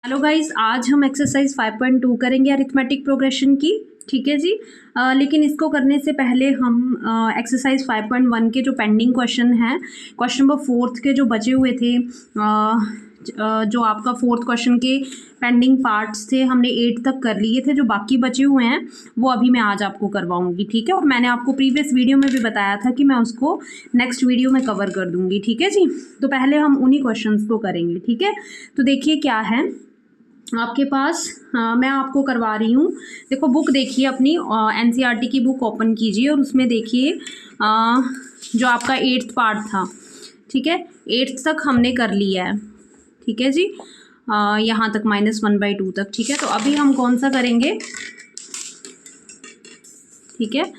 Hello guys, आज हम exercise 5.2 करेंगे अरिथमेटिक प्रोग्रेशन की। ठीक है जी। लेकिन इसको करने से पहले हम एक्सरसाइज 5.1 के जो पेंडिंग क्वेश्चन हैं, क्वेश्चन नंबर 4 के जो बचे हुए थे, जो आपका 4th क्वेश्चन के पेंडिंग पार्ट्स थे, हमने 8 तक कर लिए थे। जो बाकी बचे हुए हैं वो अभी मैं आज आपको करवाऊंगी। ठीक है। और मैंने आपको प्रीवियस वीडियो में भी बताया था कि मैं उसको नेक्स्ट वीडियो में कवर कर दूंगी। ठीक है जी। तो पहले हम उन्हीं क्वेश्चंस को करेंगे। ठीक है। तो देखिए क्या है आपके पास। मैं आपको करवा रही हूँ। देखो बुक देखिए अपनी, एनसीईआरटी की बुक ओपन कीजिए और उसमें देखिए जो आपका 8th पार्ट था। ठीक है। 8th तक हमने कर लिया है। ठीक है जी। यहाँ तक -1/2 तक। ठीक है। तो अभी हम कौन सा करेंगे? ठीक है।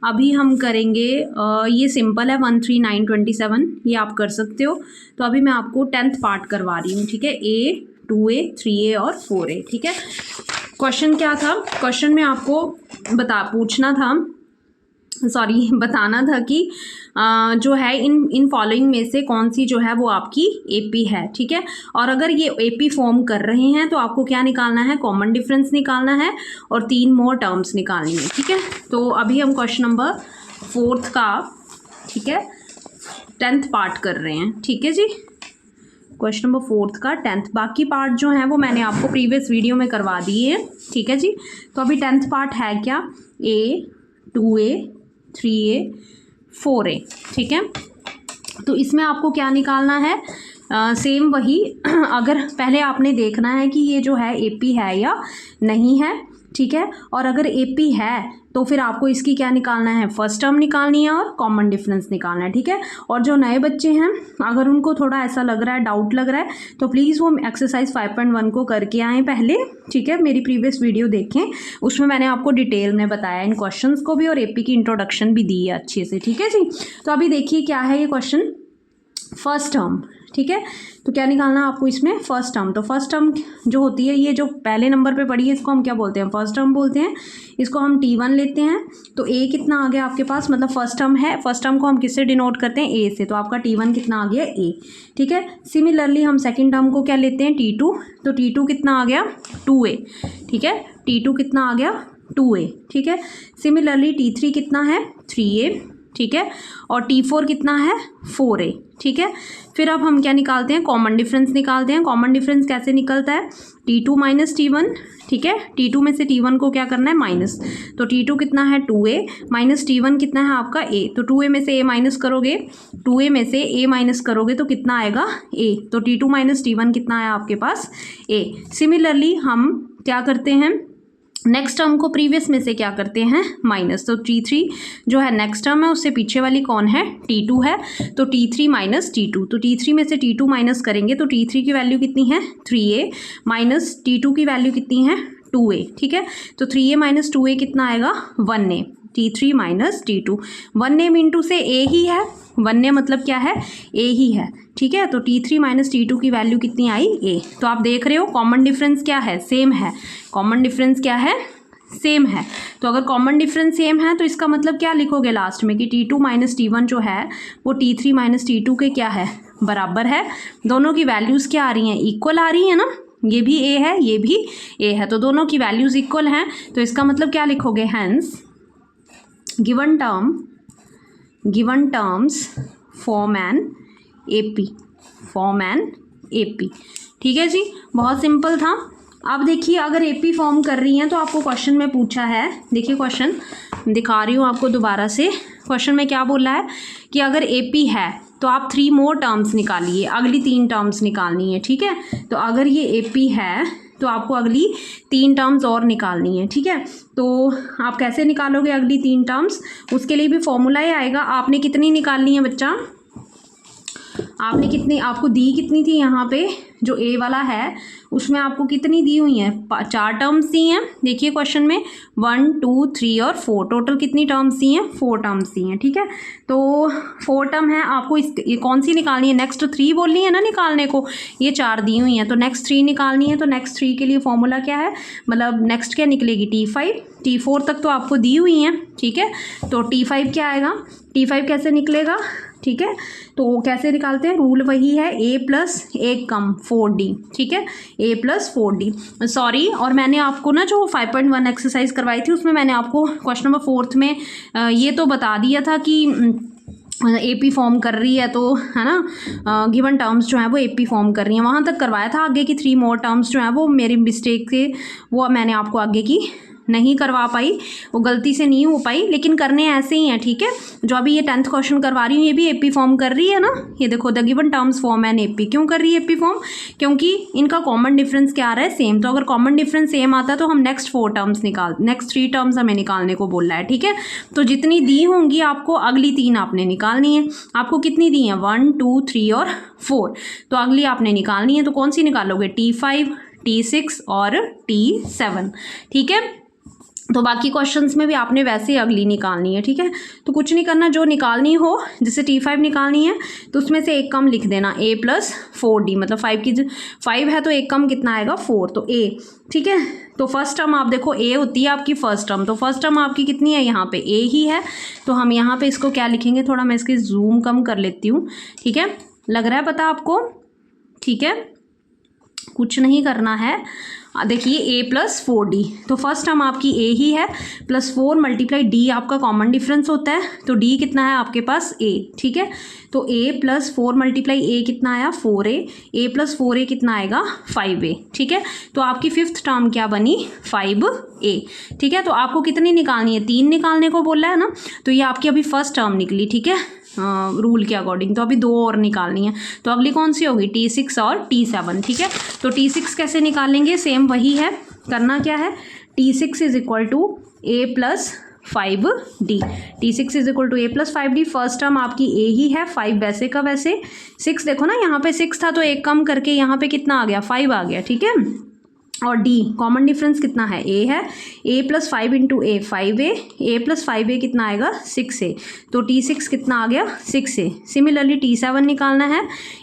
अभी हम करेंगे ये सिंपल है, 1, 3, 9, 27, ये आप कर सकते हो। तो अभी मैं आपको 10th पार्ट करवा रही हूँ। ठीक है। A, 2A, 3A और 4A। ठीक है। क्वेश्चन क्या था? क्वेश्चन में आपको बताना था कि जो है इन फॉलोइंग में से कौन सी जो है वो आपकी एपी है। ठीक है। और अगर ये एपी फॉर्म कर रहे हैं तो आपको क्या निकालना है? कॉमन डिफरेंस निकालना है और 3 मोर टर्म्स निकालनी है। ठीक है। तो अभी हम क्वेश्चन नंबर 4 का, ठीक है, 10th पार्ट कर रहे हैं। ठीक है जी। क्वेश्चन नंबर 4 का 10th, बाकी पार्ट जो है वो मैंने आपको प्रीवियस वीडियो में करवा दिए हैं। ठीक है जी। तो अभी 10th पार्ट है क्या? A, 2A, 3A, 4A। ठीक है। तो इसमें आपको क्या निकालना है? सेम वही अगर पहले आपने देखना है कि ये जो है एपी है या नहीं है। ठीक है। और अगर एपी है तो फिर आपको इसकी क्या निकालना है? फर्स्ट टर्म निकालनी है और कॉमन डिफरेंस निकालना है। ठीक है। और जो नए बच्चे हैं, अगर उनको थोड़ा ऐसा लग रहा है, डाउट लग रहा है, तो प्लीज़ वो एक्सरसाइज 5.1 को करके आएँ पहले। ठीक है। मेरी प्रीवियस वीडियो देखें, उसमें मैंने आपको डिटेल में बताया इन क्वेश्चंस को भी और एपी की इंट्रोडक्शन भी दी है अच्छे से। ठीक है जी। तो अभी देखिए क्या है ये क्वेश्चन, फर्स्ट टर्म। ठीक है। तो क्या निकालना है आपको इसमें? First term. तो फर्स्ट टर्म जो होती है, ये जो पहले नंबर पे पड़ी है, इसको हम क्या बोलते हैं? फर्स्ट टर्म बोलते हैं। इसको हम T1 लेते हैं। तो A कितना आ गया आपके पास? मतलब फर्स्ट टर्म है, फर्स्ट टर्म को हम किससे डिनोट करते हैं? A से। तो आपका T1 कितना आ गया? A। ठीक है। सिमिलरली हम सेकेंड टर्म को क्या लेते हैं? T2। तो T2 कितना आ गया? 2A। ठीक है। T2 कितना आ गया? 2A। ठीक है। सिमिलरली T3 कितना है? 3A। ठीक है। और T4 कितना है? 4A। ठीक है। फिर अब हम क्या निकालते हैं? कॉमन डिफरेंस निकालते हैं। कॉमन डिफरेंस कैसे निकलता है? T2 minus T1। ठीक है। T2 में से T1 को क्या करना है? माइनस। तो T2 कितना है? 2A माइनस T1 कितना है आपका? A। तो 2A में से A माइनस करोगे, 2A में से A माइनस करोगे तो कितना आएगा? A। तो T2 माइनस T1 कितना है आपके पास? A। सिमिलरली हम क्या करते हैं? नेक्स्ट टर्म को प्रीवियस में से क्या करते हैं? माइनस। तो T3 जो है नेक्स्ट टर्म है, उससे पीछे वाली कौन है? T2 है। तो T3 माइनस T2। तो T3 में से T2 माइनस करेंगे तो T3 की वैल्यू कितनी है? 3A माइनस T2 की वैल्यू कितनी है? 2A। ठीक है। तो 3A माइनस 2A कितना आएगा? 1A। T3 minus T2, 1A मीनटू से A ही है। 1A मतलब क्या है? A ही है। ठीक है। तो T3 माइनस T2 की वैल्यू कितनी आई? A। तो आप देख रहे हो कॉमन डिफरेंस क्या है? सेम है। कॉमन डिफरेंस क्या है? सेम है। तो अगर कॉमन डिफरेंस सेम है तो इसका मतलब क्या लिखोगे लास्ट में? कि T2 माइनस T1 जो है वो T3 माइनस T2 के क्या है? बराबर है। दोनों की वैल्यूज़ क्या आ रही हैं? इक्वल आ रही है ना। ये भी A है, ये भी A है, तो दोनों की वैल्यूज़ इक्वल हैं। तो इसका मतलब क्या लिखोगे? Hence given terms form an AP। ठीक है जी। बहुत सिंपल था। अब देखिए अगर AP फॉर्म कर रही हैं तो आपको क्वेश्चन में पूछा है, देखिए क्वेश्चन दिखा रही हूँ आपको दोबारा से। क्वेश्चन में क्या बोला है कि अगर AP है तो आप 3 मोर टर्म्स निकालिए, अगली 3 टर्म्स निकालनी है। ठीक है। तो अगर ये AP है तो आपको अगली 3 टर्म्स और निकालनी है। ठीक है। तो आप कैसे निकालोगे अगली 3 टर्म्स? उसके लिए भी फॉर्मूला ही आएगा। आपने कितनी निकालनी है बच्चा? आपने कितनी, आपको दी कितनी थी यहाँ पे? जो A वाला है उसमें आपको कितनी दी हुई है? 4 टर्म्स दी हैं। देखिए क्वेश्चन में 1, 2, 3 और 4, टोटल कितनी टर्म्स दी हैं? 4 टर्म्स दी हैं। ठीक है। तो 4 टर्म है, आपको ये कौन सी निकालनी है? नेक्स्ट 3 बोलनी है ना निकालने को। ये 4 दी हुई हैं तो नेक्स्ट 3 निकालनी है। तो नेक्स्ट 3 के लिए फॉर्मूला क्या है? मतलब नेक्स्ट क्या निकलेगी? T5। T4 तक तो आपको दी हुई हैं। ठीक है। तो T5 क्या आएगा? T5 कैसे निकलेगा? ठीक है। तो कैसे निकालते हैं, रूल वही है, a प्लस 1 कम 4d, ठीक है, a प्लस 4d। सॉरी, और मैंने आपको ना जो 5.1 एक्सरसाइज करवाई थी उसमें मैंने आपको क्वेश्चन नंबर 4 में ये तो बता दिया था कि एपी फॉर्म कर रही है, तो है ना, गिवन टर्म्स जो है वो एपी फॉर्म कर रही हैं, वहाँ तक करवाया था। आगे की 3 मोर टर्म्स जो है वो मेरी मिस्टेक से वो मैंने आपको आगे की नहीं करवा पाई, वो गलती से नहीं हो पाई, लेकिन करने ऐसे ही हैं, ठीक है। जो अभी ये 10th क्वेश्चन करवा रही हूँ ये भी एपी फॉर्म कर रही है ना, ये देखो, the given terms form an AP. क्यों कर रही है एपी फॉर्म, क्योंकि इनका कॉमन डिफरेंस क्या आ रहा है, सेम। तो अगर कॉमन डिफरेंस सेम आता है तो हम नेक्स्ट 3 टर्म्स हमें निकालने को बोल रहा है, ठीक है। तो जितनी दी होंगी आपको अगली 3 आपने निकालनी है। आपको कितनी दी हैं, 1 2 3 और 4, तो अगली आपने निकालनी है। तो कौन सी निकालोगे, T5 T6 और T7, ठीक है। तो बाकी क्वेश्चंस में भी आपने वैसे ही अगली निकालनी है, ठीक है। तो कुछ नहीं करना, जो निकालनी हो, जैसे T5 निकालनी है तो उसमें से एक कम लिख देना, a प्लस 4d, मतलब 5 है तो एक कम कितना आएगा, 4, तो a, ठीक है। तो फर्स्ट टर्म आप देखो a होती है आपकी फर्स्ट टर्म, तो फर्स्ट टर्म आपकी कितनी है, यहाँ पे a ही है, तो हम यहाँ पे इसको क्या लिखेंगे, थोड़ा मैं इसकी जूम कम कर लेती हूँ, ठीक है। लग रहा है पता आपको, ठीक है, कुछ नहीं करना है। देखिए a प्लस 4d, तो फर्स्ट टर्म आपकी a ही है, प्लस 4 मल्टीप्लाई d आपका कॉमन डिफरेंस होता है, तो d कितना है आपके पास, a, ठीक है। तो a प्लस 4 मल्टीप्लाई a कितना आया, 4a, a प्लस 4a कितना आएगा, 5a, ठीक है। तो आपकी 5th टर्म क्या बनी, 5a, ठीक है। तो आपको कितनी निकालनी है, 3 निकालने को बोला है ना, तो ये आपकी अभी फर्स्ट टर्म निकली, ठीक है, रूल के अकॉर्डिंग। तो अभी 2 और निकालनी है, तो अगली कौन सी होगी, T6 और T7, ठीक है। तो T6 कैसे निकालेंगे, सेम वही है, करना क्या है, T6 is equal to a plus 5d, T6 is equal to a plus 5d। First term आपकी a ही है, 5 वैसे का वैसे, 6 देखो ना, यहाँ पे 6 था तो एक कम करके यहाँ पे कितना आ गया, 5 आ गया, ठीक है। और d कॉमन डिफरेंस कितना है, a है, a plus 5 into a 5a, a plus 5a कितना आएगा, 6a, तो T6 कितना आ गया, 6a। सिमिलरली T7 निकालना है,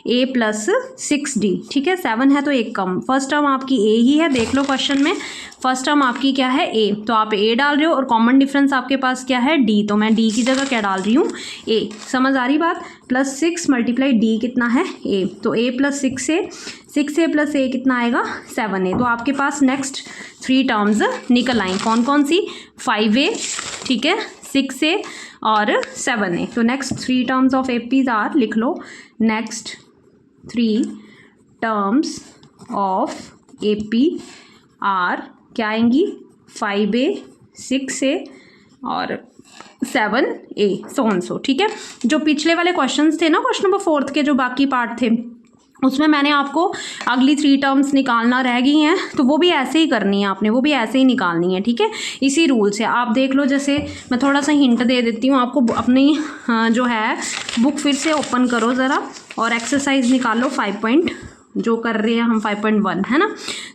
a प्लस 6d, ठीक है, 7 है तो एक कम, फर्स्ट टर्म आपकी a ही है, देख लो क्वेश्चन में, फर्स्ट टर्म आपकी क्या है, a, तो आप a डाल रहे हो, और कॉमन डिफरेंस आपके पास क्या है, d, तो मैं d की जगह क्या डाल रही हूँ, a, समझ आ रही बात। प्लस 6 मल्टीप्लाई d कितना है, a, तो a plus 6a plus a कितना आएगा, 7a। तो आपके पास नेक्स्ट 3 टर्म्स निकल आई, कौन कौन सी, 5a, ठीक है, 6a और 7a। तो next 3 terms of APs are, लिख लो, next 3 terms of AP are क्या आएंगी, 5a 6a और 7a, सो, ठीक है। जो पिछले वाले क्वेश्चंस थे ना, क्वेश्चन नंबर 4 के जो बाकी पार्ट थे, उसमें मैंने आपको अगली 3 टर्म्स निकालना रह गई हैं, तो वो भी ऐसे ही करनी है आपने, वो भी ऐसे ही निकालनी है, ठीक है, इसी रूल से। आप देख लो, जैसे मैं थोड़ा सा हिंट दे देती हूँ आपको, अपनी जो है बुक फिर से ओपन करो ज़रा और एक्सरसाइज निकालो, 5 जो कर रहे हैं हम 5.1 है ना,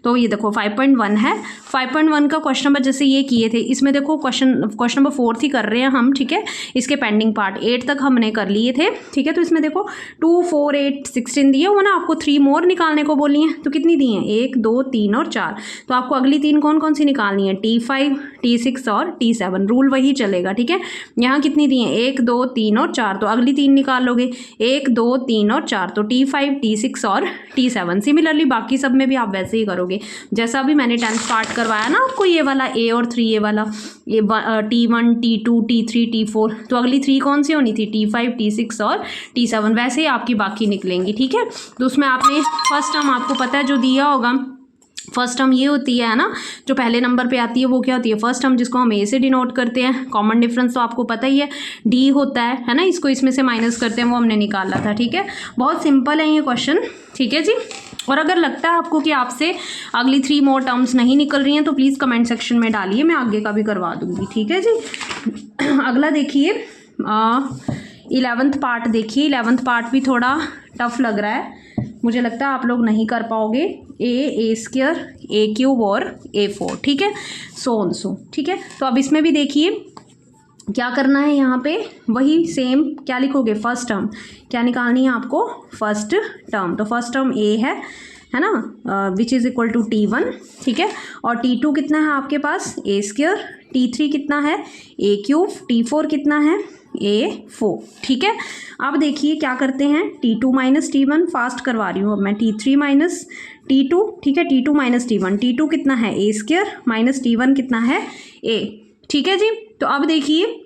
तो ये देखो 5.1 है, 5.1 का क्वेश्चन नंबर जैसे ये किए थे, इसमें देखो क्वेश्चन नंबर 4 ही कर रहे हैं हम, ठीक है। इसके पेंडिंग पार्ट 8 तक हमने कर लिए थे, ठीक है। तो इसमें देखो 2 4 8 16 दिए हो ना, आपको 3 मोर निकालने को बोली हैं, तो कितनी दी हैं, 1 2 3 और 4, तो आपको अगली 3 कौन कौन सी निकालनी है, T5 T6 और T7, रूल वही चलेगा, ठीक है। यहाँ कितनी दी हैं, 1 2 3 और 4, तो अगली 3 निकाल लोगे, 1 2 3 और 4, तो T5 T6 और T7। सिमिलरली बाकी सब में भी आप वैसे ही करोगे, जैसा भी मैंने 10th पार्ट करवाया ना आपको, ये वाला A और 3A वाला, ये T1 T2 T3 T4, तो अगली 3 कौन सी होनी थी, T5 T6 और T7, वैसे ही आपकी बाकी निकलेंगी, ठीक है। तो उसमें आपने फर्स्ट टर्म आपको पता है जो दिया होगा, फर्स्ट टर्म ये होती है ना, जो पहले नंबर पे आती है वो क्या होती है, फर्स्ट टर्म, जिसको हम ए से डिनोट करते हैं। कॉमन डिफरेंस तो आपको पता ही है, डी होता है ना, इसको इसमें से माइनस करते हैं, वो हमने निकाला था, ठीक है। बहुत सिंपल है ये क्वेश्चन, ठीक है जी। और अगर लगता है आपको कि आपसे अगली 3 मोर टर्म्स नहीं निकल रही हैं, तो प्लीज़ कमेंट सेक्शन में डालिए, मैं आगे का भी करवा दूँगी, ठीक है जी। अगला देखिए 11th पार्ट देखिए, 11th पार्ट भी थोड़ा टफ लग रहा है, मुझे लगता है आप लोग नहीं कर पाओगे। a स्क्वायर a क्यूब और a4, ठीक है, सो ठीक है। तो अब इसमें भी देखिए क्या करना है, यहाँ पे वही सेम, क्या लिखोगे, फर्स्ट टर्म क्या निकालनी है आपको, फर्स्ट टर्म, तो फर्स्ट टर्म a है ना, विच इज़ इक्वल टू T1, ठीक है। और T2 कितना है आपके पास, a स्क्वायर, T3 कितना है, a क्यूब, T4 कितना है, A4, ठीक है। अब देखिए क्या करते हैं, T2 माइनस T1, फास्ट करवा रही हूँ अब मैं, T3 माइनस T2, ठीक है, T2 माइनस T1, T2 कितना है A स्क्वायर माइनस T1 कितना है A, ठीक है जी। तो अब देखिए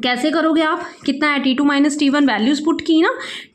कैसे करोगे आप, कितना है T2 minus T1, values put की ना,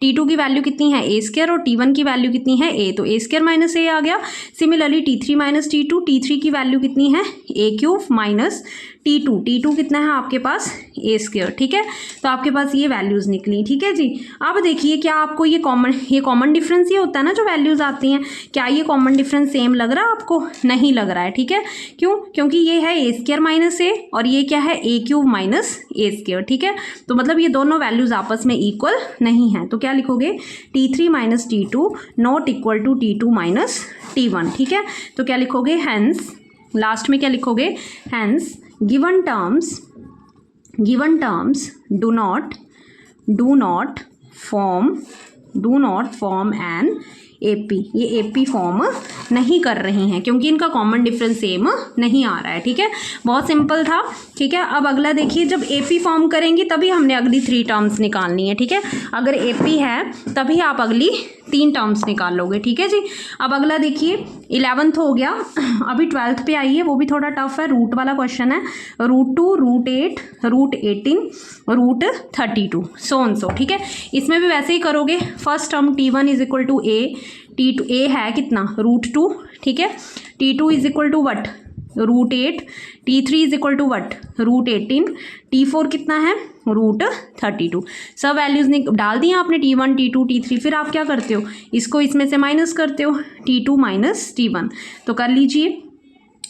T2 की वैल्यू कितनी है A स्क्वायर और T1 की वैल्यू कितनी है A, तो A स्क्वायर माइनस A आ गया। Similarly T3 minus T2, T3 की वैल्यू कितनी है A cube minus T2, T2 कितना है आपके पास A स्क्वायर, ठीक है। तो आपके पास ये वैल्यूज़ निकली, ठीक है जी। अब देखिए क्या आपको ये कॉमन डिफरेंस ये होता है ना जो वैल्यूज़ आती हैं, क्या ये कॉमन डिफरेंस सेम लग रहा है आपको, नहीं लग रहा है, ठीक है। क्यों, क्योंकि ये है A स्क्वायर माइनस A और ये क्या है A cube minus A square, ठीक है। तो मतलब ये दोनों वैल्यूज़ आपस में इक्वल नहीं है, तो क्या लिखोगे T3 minus T2 not equal to T2 minus T1, ठीक है। तो क्या लिखोगे, हैंस लास्ट में क्या लिखोगे, hence given terms do not form an AP, ये AP फॉर्म नहीं कर रही हैं क्योंकि इनका कॉमन डिफरेंस सेम नहीं आ रहा है, ठीक है। बहुत सिंपल था, ठीक है। अब अगला देखिए, जब AP फॉर्म करेंगी तभी हमने अगली 3 टर्म्स निकालनी है, ठीक है। अगर AP है तभी आप अगली 3 टर्म्स निकाल लोगे, ठीक है जी। अब अगला देखिए 11th हो गया, अभी 12th पे आई है, वो भी थोड़ा टफ है, रूट वाला क्वेश्चन है, √2 √8 √18 √32 सो, ठीक है। इसमें भी वैसे ही करोगे, first term T1 is equal to A, T2 A है कितना √2, ठीक है। T2 is equal to what √8, T3 is equal to what √18, T4 कितना है √32। सब वैल्यूज़ डाल दिए आपने, T1 T2 T3, फिर आप क्या करते हो, इसको इसमें से माइनस करते हो, T2 माइनस T1, तो कर लीजिए।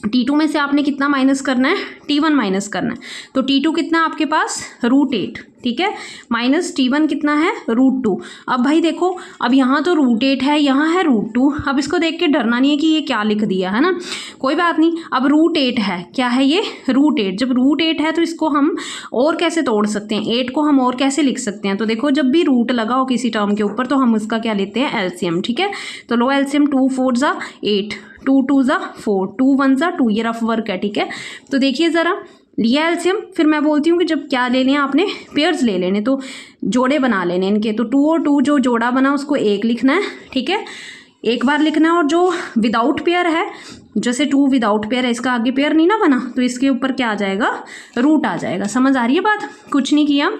T2 में से आपने कितना माइनस करना है, T1 माइनस करना है, तो T2 कितना आपके पास √8, ठीक है, माइनस T1 कितना है √2। अब भाई देखो, अब यहाँ तो √8 है, यहाँ है √2, अब इसको देख के डरना नहीं है कि ये क्या लिख दिया है ना, कोई बात नहीं। अब √8 है, क्या है ये √8, जब √8 है तो इसको हम और कैसे तोड़ सकते हैं, 8 को हम और कैसे लिख सकते हैं, तो देखो जब भी रूट लगा हो किसी टर्म के ऊपर तो हम उसका क्या लेते हैं, एलसीएम, ठीक है। तो लो एलसीएम, 2 4 ज़ा 8, 2 2 ज़ा 4, 2 1 ज़ा 2, ये रफ वर्क है, ठीक है। तो देखिए ज़रा, लिया एलसीएम, फिर मैं बोलती हूँ कि जब क्या ले लें आपने, पेयर्स ले लेने, तो जोड़े बना लेने इनके, तो 2 और 2 जो जोड़ा बना उसको 1 लिखना है, ठीक है, एक बार लिखना है। और जो विदाउट पेयर है, जैसे 2 विदाउट पेयर है, इसका आगे पेयर नहीं ना बना, तो इसके ऊपर क्या आ जाएगा, रूट आ जाएगा। समझ आ रही है बात, कुछ नहीं किया,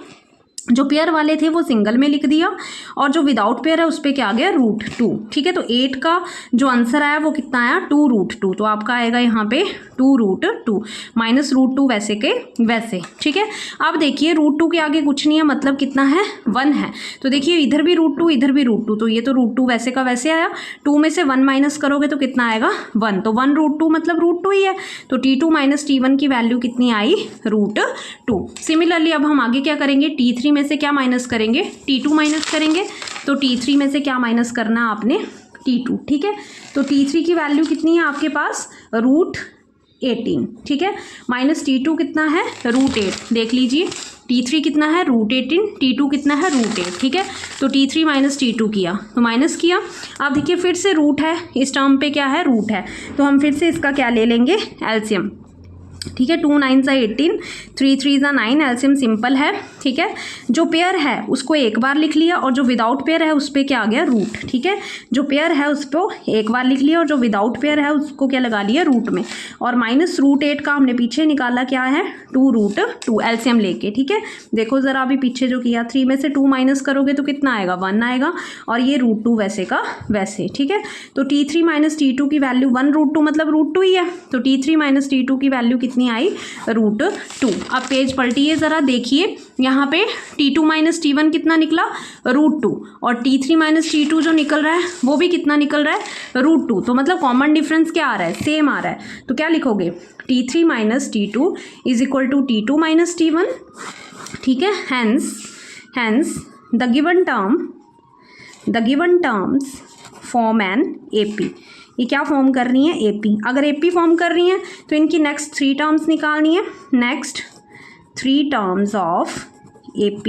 जो पेयर वाले थे वो सिंगल में लिख दिया और जो विदाउट पेयर है उस पर क्या आ गया, √2, ठीक है। तो 8 का जो आंसर आया वो कितना आया, 2 √2, तो आपका आएगा यहाँ पे 2 √2 माइनस √2 वैसे के वैसे, ठीक है। अब देखिए √2 के आगे कुछ नहीं है, मतलब कितना है, 1 है, तो देखिए इधर भी √2 इधर भी √2, तो ये तो √2 वैसे का वैसे आया, 2 में से 1 माइनस करोगे तो कितना आएगा, 1, तो 1 √2 मतलब √2 ही है, तो T2 माइनस T1 की वैल्यू कितनी आई, √2। सिमिलरली अब हम आगे क्या करेंगे, T3 में से क्या माइनस करेंगे, T2 माइनस करेंगे, तो T3 में से क्या माइनस करना आपने, T2, ठीक है। तो T3 की वैल्यू कितनी है आपके पास, √18, ठीक है, माइनस T2 कितना है, √8, देख लीजिए T3 कितना है, √18, T2 कितना है, √8, ठीक है। तो T3 माइनस T2 किया, तो माइनस किया। अब देखिए फिर से रूट है, इस टर्म पे क्या है, रूट है, तो हम फिर से इसका क्या ले लेंगे, एलसीएम, ठीक है। 2 9 ज़ा 18, 3 3 ज़ा 9, एलसीएम सिंपल है, ठीक है। जो पेयर है उसको एक बार लिख लिया और जो विदाउट पेयर है उस पर क्या आ गया, रूट, ठीक है। जो पेयर है उस पर एक बार लिख लिया और जो विदाउट पेयर है उसको क्या लगा लिया, रूट में, और माइनस √8 का हमने पीछे निकाला क्या है, 2 √2 एलसीएम लेके, ठीक है। देखो ज़रा अभी पीछे जो किया, 3 में से 2 माइनस करोगे तो कितना आएगा, 1 आएगा, और ये √2 वैसे का वैसे, ठीक है। तो T3 माइनस T2 की वैल्यू 1 √2 मतलब √2 ही है, तो T3 माइनस T2 की वैल्यू कितनी आई, √2। अब पेज पलटिए ज़रा, देखिए यहाँ पे T2 माइनस T1 कितना निकला, √2, और T3 माइनस T2 जो निकल रहा है वो भी कितना निकल रहा है, √2, तो मतलब कॉमन डिफरेंस क्या आ रहा है, सेम आ रहा है। तो क्या लिखोगे, T3 minus T2 is equal to T2 minus T1, ठीक है। Hence the given terms form an AP, ये क्या फॉर्म कर रही है, AP। अगर AP फॉर्म कर रही हैं तो इनकी नेक्स्ट 3 टर्म्स निकालनी है, next 3 terms of AP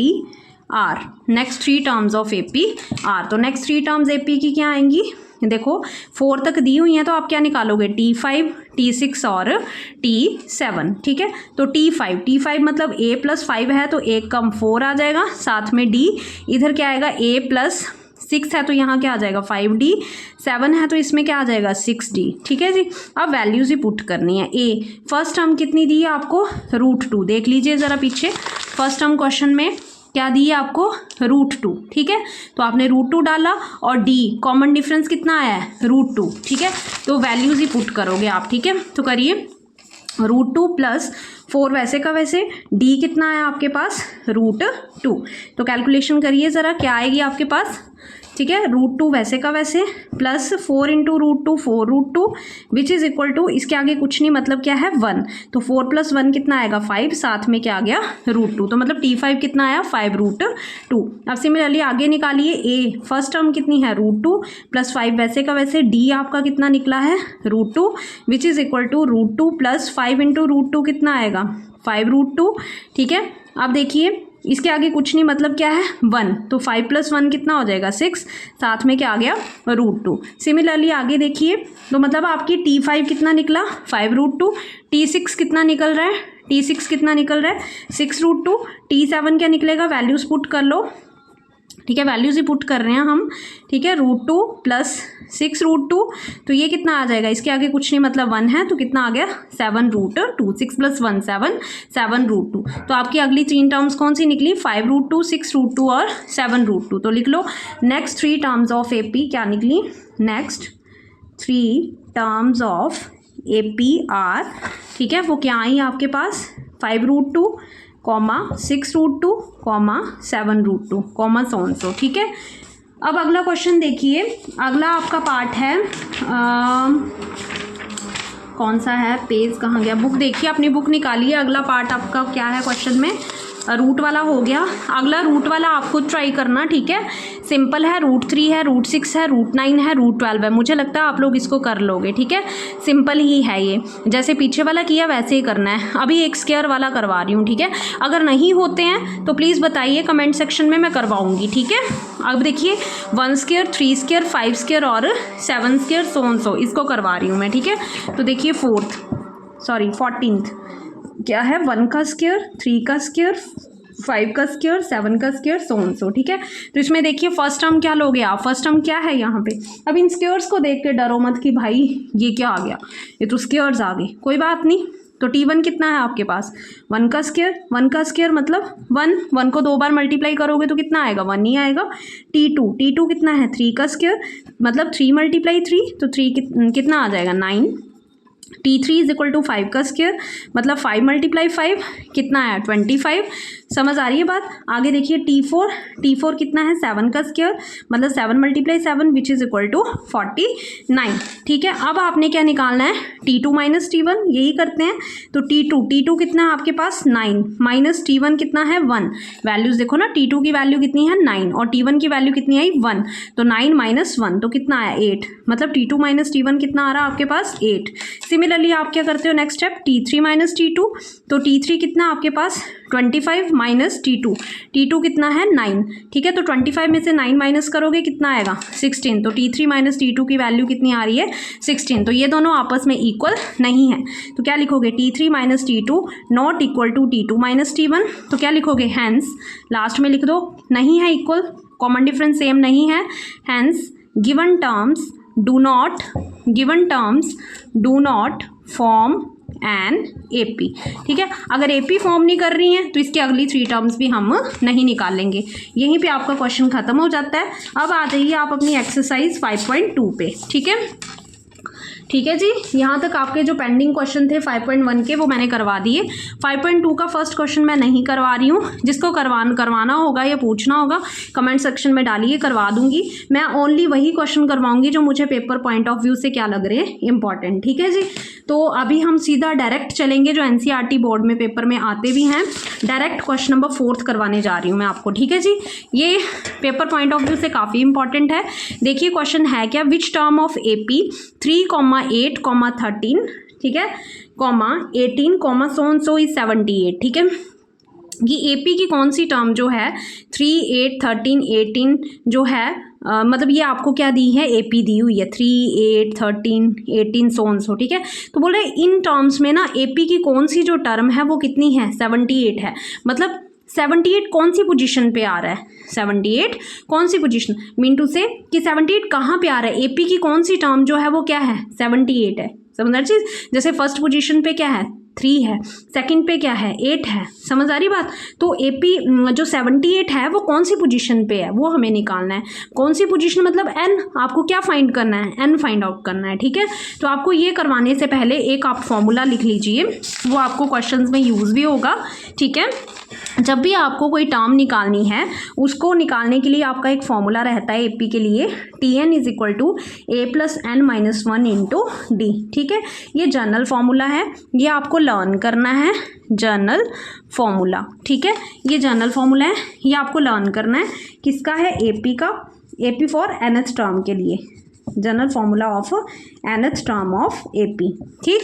are, next 3 terms of AP are, तो नेक्स्ट 3 टर्म्स AP की क्या आएंगी, देखो 4 तक दी हुई हैं, तो आप क्या निकालोगे, T5, T6 और T7, ठीक है। तो T5 मतलब A + 5 है तो 1 कम 4 आ जाएगा, साथ में D, इधर क्या आएगा, A + 6 है तो यहाँ क्या आ जाएगा 5D, 7 है तो इसमें क्या आ जाएगा 6D, ठीक है जी। अब वैल्यूज ही पुट करनी है। ए फर्स्ट टर्म कितनी दी है आपको, √2, देख लीजिए ज़रा पीछे, फर्स्ट टर्म क्वेश्चन में क्या दी है आपको, √2, ठीक है। तो आपने √2 डाला और D कॉमन डिफरेंस कितना आया है, √2, ठीक है। तो वैल्यूज ही पुट करोगे आप, ठीक है। तो करिए √2 + 4 वैसे का वैसे, D कितना है आपके पास, √2। तो कैलकुलेशन करिए ज़रा, क्या आएगी आपके पास, ठीक है। √2 वैसे का वैसे +4 × √2 4√2 विच इज़ इक्वल टू, इसके आगे कुछ नहीं, मतलब क्या है 1, तो 4 + 1 कितना आएगा 5, साथ में क्या आ गया √2, तो मतलब T5 कितना आया 5√2। अब सिमिलरली आगे निकालिए, ए फर्स्ट टर्म कितनी है √2 + 5 वैसे का वैसे, D आपका कितना निकला है √2 विच इज़ इक्वल टू √2 + 5 × √2 कितना आएगा 5√2, ठीक है। अब देखिए इसके आगे कुछ नहीं, मतलब क्या है 1, तो 5 + 1 कितना हो जाएगा 6, साथ में क्या आ गया √2। सिमिलरली आगे देखिए, तो मतलब आपकी T5 कितना निकला 5√2, T6 कितना निकल रहा है, T6 कितना निकल रहा है 6√2, T7 क्या निकलेगा, वैल्यूज़ पुट कर लो, ठीक है, वैल्यूज़ ही पुट कर रहे हैं हम, ठीक है। √2 + 6√2, तो ये कितना आ जाएगा, इसके आगे कुछ नहीं, मतलब 1 है तो कितना आ गया 7√2, 6 + 1 7, 7√2। तो आपकी अगली 3 टर्म्स कौन सी निकली, 5√2, 6√2 और 7√2। तो लिख लो नेक्स्ट 3 टर्म्स ऑफ AP क्या निकली, next 3 terms of AP are, ठीक है, वो क्या आई आपके पास 5√2, 6√2, 7√2, so, ठीक है। अब अगला क्वेश्चन देखिए, अगला आपका पार्ट है कौन सा है, पेज कहाँ गया, बुक देखिए, अपनी बुक निकालिए। अगला पार्ट आपका क्या है क्वेश्चन में, रूट वाला हो गया। अगला रूट वाला आप खुद ट्राई करना, ठीक है, सिंपल है, √3 है, √6 है, √9 है, √12 है, मुझे लगता है आप लोग इसको कर लोगे, ठीक है, सिंपल ही है ये, जैसे पीछे वाला किया वैसे ही करना है। अभी एक स्क्वायर वाला करवा रही हूँ, ठीक है, अगर नहीं होते हैं तो प्लीज़ बताइए कमेंट सेक्शन में, मैं करवाऊँगी, ठीक है। अब देखिए 1 स्क्वायर, 3 स्क्वायर, 5 स्क्वायर और 7 स्क्वायर, so इसको करवा रही हूँ मैं, ठीक है। तो देखिए 14th क्या है, 1 का स्क्वायर, 3 का स्क्वायर, 5 का स्क्वायर, 7 का स्क्वायर, so, ठीक है। तो इसमें देखिए फर्स्ट टर्म क्या लोगे आप, फर्स्ट टर्म क्या है यहाँ पे, अब इन स्क्वायर्स को देख के डरो मत कि भाई ये क्या आ गया, ये तो स्क्वायर्स आ गए, कोई बात नहीं। तो T1 कितना है आपके पास, 1 का स्क्वायर मतलब 1 को 2 बार मल्टीप्लाई करोगे तो कितना आएगा 1 ही आएगा। T2 कितना है, 3 का स्क्वायर मतलब 3 × 3, तो 3 कितना आ जाएगा 9। T3 = 5 का स्क्वायर मतलब 5 × 5 कितना आया 25, समझ आ रही है बात। आगे देखिए T4 कितना है, 7 का स्क्वायर मतलब 7 × 7 विच इज़ इक्वल टू 49, ठीक है। अब आपने क्या निकालना है, T2 - T1, यही करते हैं। तो T2 कितना है आपके पास 9 माइनस T1 कितना है 1, वैल्यूज़ देखो ना, T2 की वैल्यू कितनी है 9 और T1 की वैल्यू कितनी आई 1, तो 9 - 1 तो कितना आया 8, मतलब T2 - T1 कितना आ रहा है आपके पास 8। सिमिलरली आप क्या करते हो, नेक्स्ट स्टेप T3 - T2, तो T3 कितना आपके पास 25 माइनस T2 कितना है 9, ठीक है। तो 25 में से 9 माइनस करोगे कितना आएगा 16, तो T3 - T2 की वैल्यू कितनी आ रही है 16, तो ये दोनों आपस में इक्वल नहीं है, तो क्या लिखोगे T3 - T2 not equal to T2 - T1, तो क्या लिखोगे, हैंस लास्ट में लिख दो, नहीं है इक्वल, कॉमन डिफरेंस सेम नहीं है, hence given terms do not form an AP, ठीक है। अगर AP फॉर्म नहीं कर रही हैं तो इसकी अगली 3 टर्म्स भी हम नहीं निकालेंगे। यहीं पे आपका क्वेश्चन खत्म हो जाता है। अब आ जाइए आप अपनी एक्सरसाइज 5.2 पे, ठीक है। ठीक है जी, यहाँ तक आपके जो पेंडिंग क्वेश्चन थे 5.1 के वो मैंने करवा दिए। 5.2 का फर्स्ट क्वेश्चन मैं नहीं करवा रही हूँ, जिसको करवाना होगा या पूछना होगा कमेंट सेक्शन में डालिए, करवा दूंगी। मैं ओनली वही क्वेश्चन करवाऊंगी जो मुझे पेपर पॉइंट ऑफ व्यू से क्या लग रहे हैं इंपॉर्टेंट, ठीक है जी। तो अभी हम सीधा डायरेक्ट चलेंगे, जो NCERT बोर्ड में पेपर में आते भी हैं, डायरेक्ट क्वेश्चन नंबर 4 करवाने जा रही हूँ मैं आपको, ठीक है जी। ये पेपर पॉइंट ऑफ व्यू से काफ़ी इंपॉर्टेंट है। देखिए क्वेश्चन है क्या, विच टर्म ऑफ AP 3, 8, 13, ठीक है, 18, so इज 78, ठीक है। कि एपी की कौन सी टर्म जो है 3, 8, 13, 18 जो है मतलब ये आपको क्या दी है, एपी दी हुई है 3, 8, 13, 18 सो, ठीक है। तो बोल रहे इन टर्म्स में ना एपी की कौन सी जो टर्म है वो कितनी है, 78 है। मतलब 78 कौन सी पोजीशन पे आ रहा है, 78 कौन सी पोजीशन, मीन टू से कि 78 कहाँ पे आ रहा है, एपी की कौन सी टर्म जो है वो क्या है, 78 है। समझ रही चीज, जैसे फर्स्ट पोजीशन पे क्या है 3 है, सेकंड पे क्या है 8 है। समझ आ रही बात। तो एपी जो 78 है वो कौन सी पोजीशन पे है वो हमें निकालना है। कौन सी पोजीशन मतलब एन, आपको क्या फाइंड करना है, एन फाइंड आउट करना है, ठीक है। तो आपको ये करवाने से पहले एक आप फॉर्मूला लिख लीजिए, वो आपको क्वेश्चंस में यूज़ भी होगा, ठीक है। जब भी आपको कोई टर्म निकालनी है उसको निकालने के लिए आपका एक फॉर्मूला रहता है एपी के लिए, Tn is equal to a plus N minus 1 into d, ठीक है। ये जनरल फॉर्मूला है, ये आपको लर्न करना है, जनरल फॉर्मूला, ठीक है। ये जनरल फॉर्मूला है, ये आपको लर्न करना है, किसका है, एपी का, एपी फॉर nth टर्म के लिए, general formula of nth term of AP, ठीक,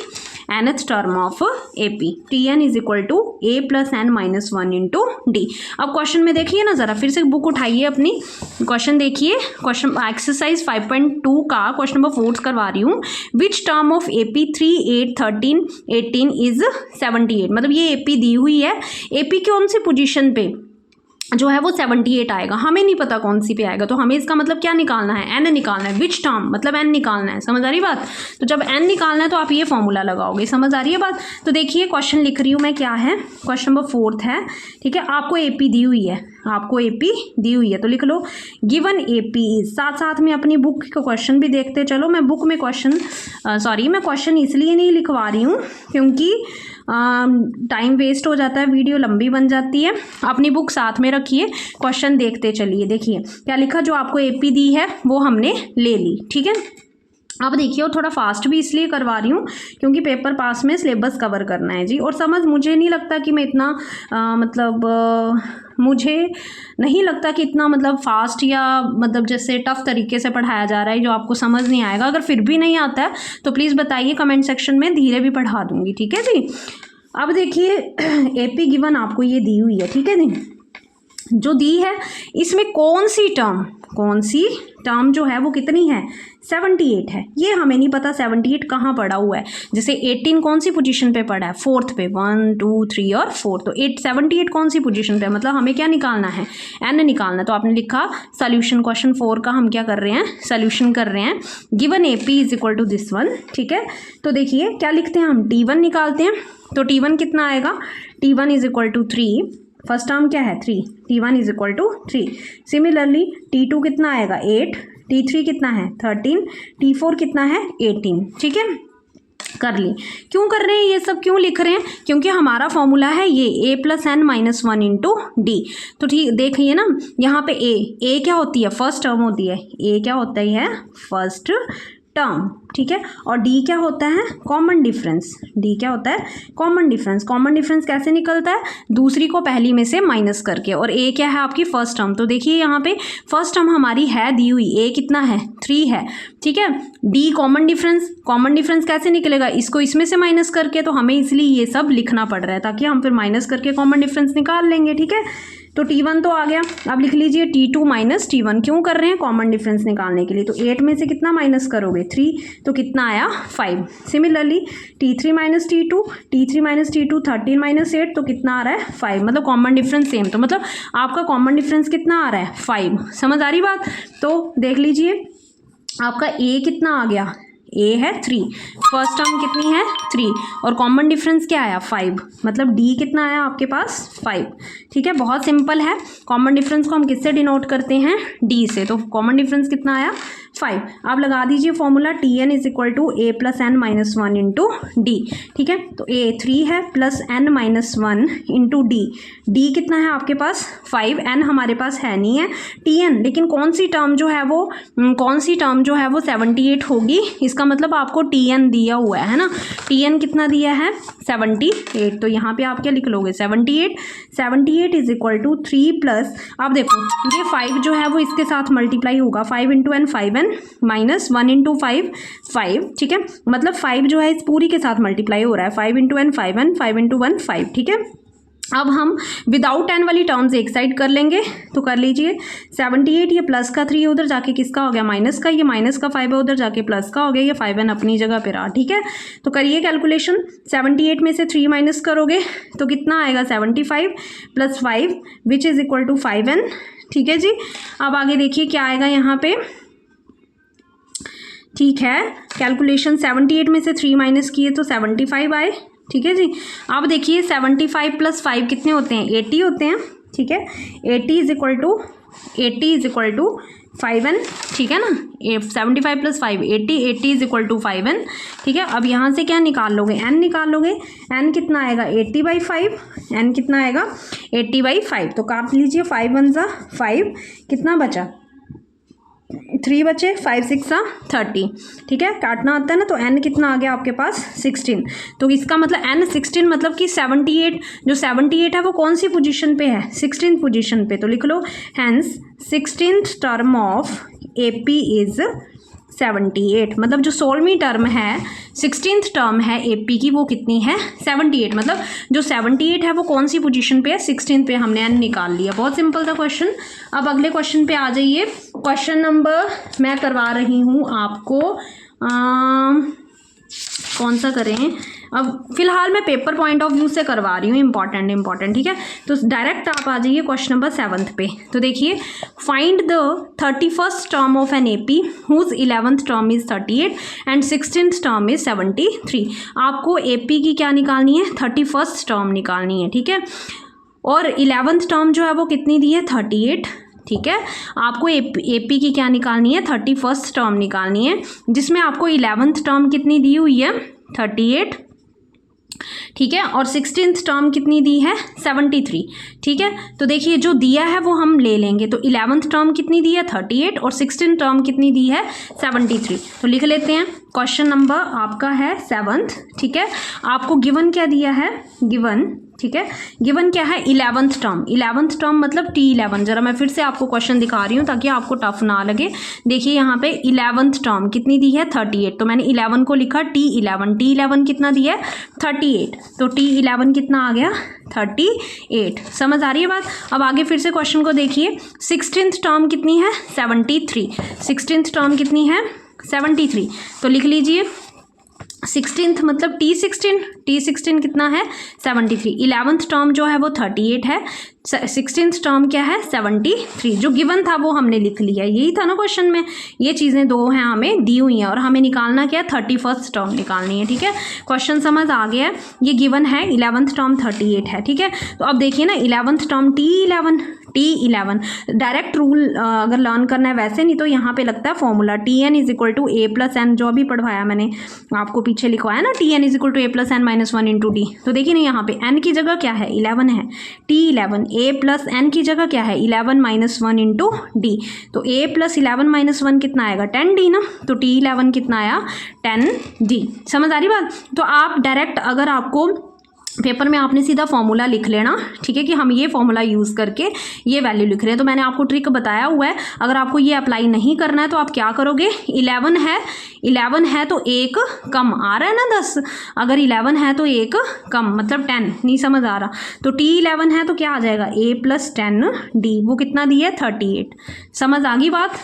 nth term of AP, Tn is equal to a plus N minus 1 into d. अब क्वेश्चन में देखिए ना, ज़रा फिर से बुक उठाइए अपनी, क्वेश्चन देखिए, क्वेश्चन एक्सरसाइज 5.2 का क्वेश्चन नंबर 4 करवा रही हूँ। विच टर्म ऑफ एपी 3, 8, 13, 18 इज 78। मतलब ये एपी दी हुई है, एपी कौन सी पोजीशन पे जो है वो 78 आएगा, हमें नहीं पता कौन सी पे आएगा, तो हमें इसका मतलब क्या निकालना है, एन निकालना है। विच टर्म मतलब एन निकालना है, समझ आ रही बात। तो जब एन निकालना है तो आप ये फॉर्मूला लगाओगे, समझ आ रही है बात। तो देखिए क्वेश्चन लिख रही हूँ मैं, क्या है, क्वेश्चन नंबर 4 है, ठीक है। आपको एपी दी हुई है, आपको एपी दी हुई है, तो लिख लो गिवन एपी इज, साथ साथ में अपनी बुक का क्वेश्चन भी देखते चलो। मैं बुक में क्वेश्चन मैं क्वेश्चन इसलिए नहीं लिखवा रही हूँ क्योंकि टाइम वेस्ट हो जाता है, वीडियो लंबी बन जाती है। अपनी बुक साथ में रखिए, क्वेश्चन देखते चलिए। देखिए क्या लिखा, जो आपको एपी दी है वो हमने ले ली, ठीक है। अब देखिए, और थोड़ा फास्ट भी इसलिए करवा रही हूँ क्योंकि पेपर पास में सिलेबस कवर करना है जी। और समझ, मुझे नहीं लगता कि मैं इतना मुझे नहीं लगता कि इतना मतलब फास्ट या मतलब जैसे टफ तरीके से पढ़ाया जा रहा है जो आपको समझ नहीं आएगा। अगर फिर भी नहीं आता है तो प्लीज़ बताइए कमेंट सेक्शन में, धीरे भी पढ़ा दूँगी, ठीक है जी। अब देखिए एपी गिवन आपको ये दी हुई है, ठीक है जी। जो दी है इसमें कौन सी टर्म जो है वो कितनी है, 78 है। ये हमें नहीं पता 78 कहाँ पड़ा हुआ है। जैसे 18 कौन सी पोजीशन पे पड़ा है, 4th पे, 1, 2, 3 और 4। तो 78 कौन सी पोजीशन पे, मतलब हमें क्या निकालना है, एन निकालना। तो आपने लिखा सोल्यूशन, क्वेश्चन 4 का हम क्या कर रहे हैं, सोल्यूशन कर रहे हैं। Given AP is equal to this one, ठीक है। तो देखिए क्या लिखते हैं हम, T1 निकालते हैं। तो T1 कितना आएगा, T1 is equal to 3, first term क्या है 3, T1 is equal to 3। Similarly T2 कितना आएगा 8, T3 कितना है 13, T4 कितना है 18, ठीक है। कर ली। क्यों कर रहे हैं ये सब, क्यों लिख रहे हैं, क्योंकि हमारा फॉर्मूला है ये A plus N minus 1 into D. तो ठीक देखिए ना, यहाँ पे ए क्या होती है, फर्स्ट टर्म होती है, ए क्या होता है फर्स्ट टर्म, ठीक है। और डी क्या होता है, कॉमन डिफरेंस। डी क्या होता है, कॉमन डिफरेंस। कॉमन डिफरेंस कैसे निकलता है, दूसरी को पहली में से माइनस करके। और ए क्या है आपकी फर्स्ट टर्म। तो देखिए यहाँ पे फर्स्ट टर्म हमारी है दी हुई, ए कितना है 3 है, ठीक है। D common difference, common difference कैसे निकलेगा, इसको इसमें से माइनस करके। तो हमें इसलिए ये सब लिखना पड़ रहा है ताकि हम फिर माइनस करके कॉमन डिफरेंस निकाल लेंगे, ठीक है। तो T1 तो आ गया। अब लिख लीजिए T2 माइनस T1, क्यों कर रहे हैं, कॉमन डिफरेंस निकालने के लिए। तो 8 में से कितना माइनस करोगे 3, तो कितना आया 5। Similarly T3 minus T2, T3 minus T2 13 minus 8, तो कितना आ रहा है 5। मतलब कॉमन डिफरेंस सेम, तो मतलब आपका कॉमन डिफरेंस कितना आ रहा है 5। समझ आ रही बात। तो देख लीजिए आपका A कितना आ गया, ए है 3, फर्स्ट टर्म कितनी है 3, और कॉमन डिफरेंस क्या आया 5। मतलब डी कितना आया आपके पास 5, ठीक है। बहुत सिंपल है। कॉमन डिफरेंस को हम किससे डिनोट करते हैं, डी से। तो कॉमन डिफरेंस कितना आया 5। आप लगा दीजिए formula, Tn is equal to a plus N minus 1 into d, ठीक है। तो ए 3 है plus N minus 1 into d. D कितना है आपके पास 5, एन हमारे पास है नहीं है। Tn, लेकिन कौन सी टर्म जो है वो 78 होगी। इसका मतलब आपको Tn दिया हुआ है ना, Tn कितना दिया है 78। तो यहाँ पे आप क्या लिख लोगे 78 इज इक्वल टू 3 प्लस, आप देखो ये 5 जो है वो इसके साथ मल्टीप्लाई होगा, 5 into N 5n minus 1 into 5 5, ठीक है। मतलब 5 जो है इस पूरी के साथ मल्टीप्लाई हो रहा है, 5 इंटू एन 5n, 5 इंटू 1 5, ठीक है। अब हम विदाउट एन वाली टर्म्स एक साइड कर लेंगे, तो कर लीजिए 78, ये प्लस का 3 है, उधर जाके किसका हो गया माइनस का, ये माइनस का 5 है, उधर जाके प्लस का हो गया, ये 5n अपनी जगह पे रहा। ठीक है, तो करिए कैलकुलेशन। 78 में से 3 माइनस करोगे तो कितना आएगा 75 + 5 विच इज़ इक्वल टू 5n। ठीक है जी, अब आगे देखिए क्या आएगा यहाँ पे। ठीक है, कैलकुलेशन 78 में से 3 माइनस किए तो 75 आए। ठीक है जी, अब देखिए 75 + 5 कितने होते हैं 80 होते हैं। ठीक है, 80 इज इक्वल टू 5n। ठीक है ना, 75 + 5 80 इज इक्वल टू 5n। ठीक है, अब यहाँ से क्या निकाल लोगे, n निकाल लोगे। n कितना आएगा 80/5, n कितना आएगा 80/5, तो काट लीजिए 5 × 1 = 5, कितना बचा 3 बचे, 5 × 6 = 30। ठीक है, काटना आता है ना, तो n कितना आ गया आपके पास 16। तो इसका मतलब n 16 मतलब कि 78, जो 78 है वो कौन सी पोजीशन पे है 16th पोजीशन पे, तो लिख लो hence 16th term of AP is 78। मतलब जो 16वीं टर्म है 16th टर्म है AP की वो कितनी है 78। मतलब जो 78 है वो कौन सी पोजीशन पे है 16th पे, हमने n निकाल लिया। बहुत सिंपल था क्वेश्चन। अब अगले क्वेश्चन पे आ जाइए। क्वेश्चन नंबर मैं करवा रही हूँ आपको कौन सा करें, अब फिलहाल मैं पेपर पॉइंट ऑफ व्यू से करवा रही हूँ, इंपॉर्टेंट। ठीक है, तो डायरेक्ट आप आ जाइए क्वेश्चन नंबर 7 पे। तो देखिए, find the 31st term of an AP whose 11th term is 38 and 16th term is 73। आपको AP की क्या निकालनी है 31st टर्म निकालनी है। ठीक है, और 11th टर्म जो है वो कितनी दी है 38। ठीक है, आपको AP की क्या निकालनी है 31st टर्म निकालनी है, जिसमें आपको 11th टर्म कितनी दी हुई है 38। ठीक है, और 16th टर्म कितनी दी है 73। ठीक है, तो देखिए जो दिया है वो हम ले लेंगे। तो 11th टर्म कितनी दी है 38 और 16th टर्म कितनी दी है 73। तो लिख लेते हैं। क्वेश्चन नंबर आपका है 7th। ठीक है, आपको गिवन क्या दिया है गिवन। ठीक है, गिवन क्या है 11th टर्म। 11th टर्म मतलब T11। जरा मैं फिर से आपको क्वेश्चन दिखा रही हूँ ताकि आपको टफ ना लगे। देखिए यहाँ पे 11th टर्म कितनी दी है 38, तो मैंने 11 को लिखा T11। T11 कितना दिया है 38, तो T11 कितना आ गया 38। समझ आ रही है बात। अब आगे फिर से क्वेश्चन को देखिए। 16th टर्म कितनी है 73। 16th टर्म कितनी है 73, तो लिख लीजिए 16th मतलब T16 कितना है 73। 11th टर्म जो है वो 38 है, 16th टर्म क्या है 73। जो गिवन था वो हमने लिख लिया, यही था ना क्वेश्चन में। ये चीज़ें दो हैं हमें दी हुई हैं और हमें निकालना क्या है 31st टर्म निकालनी है। ठीक है, क्वेश्चन समझ आ गया। ये गिवन है 11th टर्म 38 है। ठीक है, तो अब देखिए ना 11th term T11 direct rule अगर लर्न करना है वैसे, नहीं तो यहाँ पे लगता है formula Tn is equal to A + n, जो अभी पढ़वाया मैंने आपको पीछे लिखवाया ना Tn is equal to A + n - 1 × D। तो देखिए ना यहाँ पे n की जगह क्या है 11 है, T11 A + n की जगह क्या है 11 - 1 × D। तो A + 11 - 1 कितना आएगा 10D ना, तो T11 कितना आया 10D। समझ आ रही बात। तो आप डायरेक्ट अगर आपको पेपर में आपने सीधा फॉर्मूला लिख लेना। ठीक है, कि हम ये फॉर्मूला यूज़ करके ये वैल्यू लिख रहे हैं। तो मैंने आपको ट्रिक बताया हुआ है, अगर आपको ये अप्लाई नहीं करना है तो आप क्या करोगे 11 है तो एक कम आ रहा है ना 10, अगर 11 है तो एक कम मतलब 10, नहीं समझ आ रहा तो T11 है तो क्या आ जाएगा A + 10D, वो कितना दी है 38। समझ आ गई बात।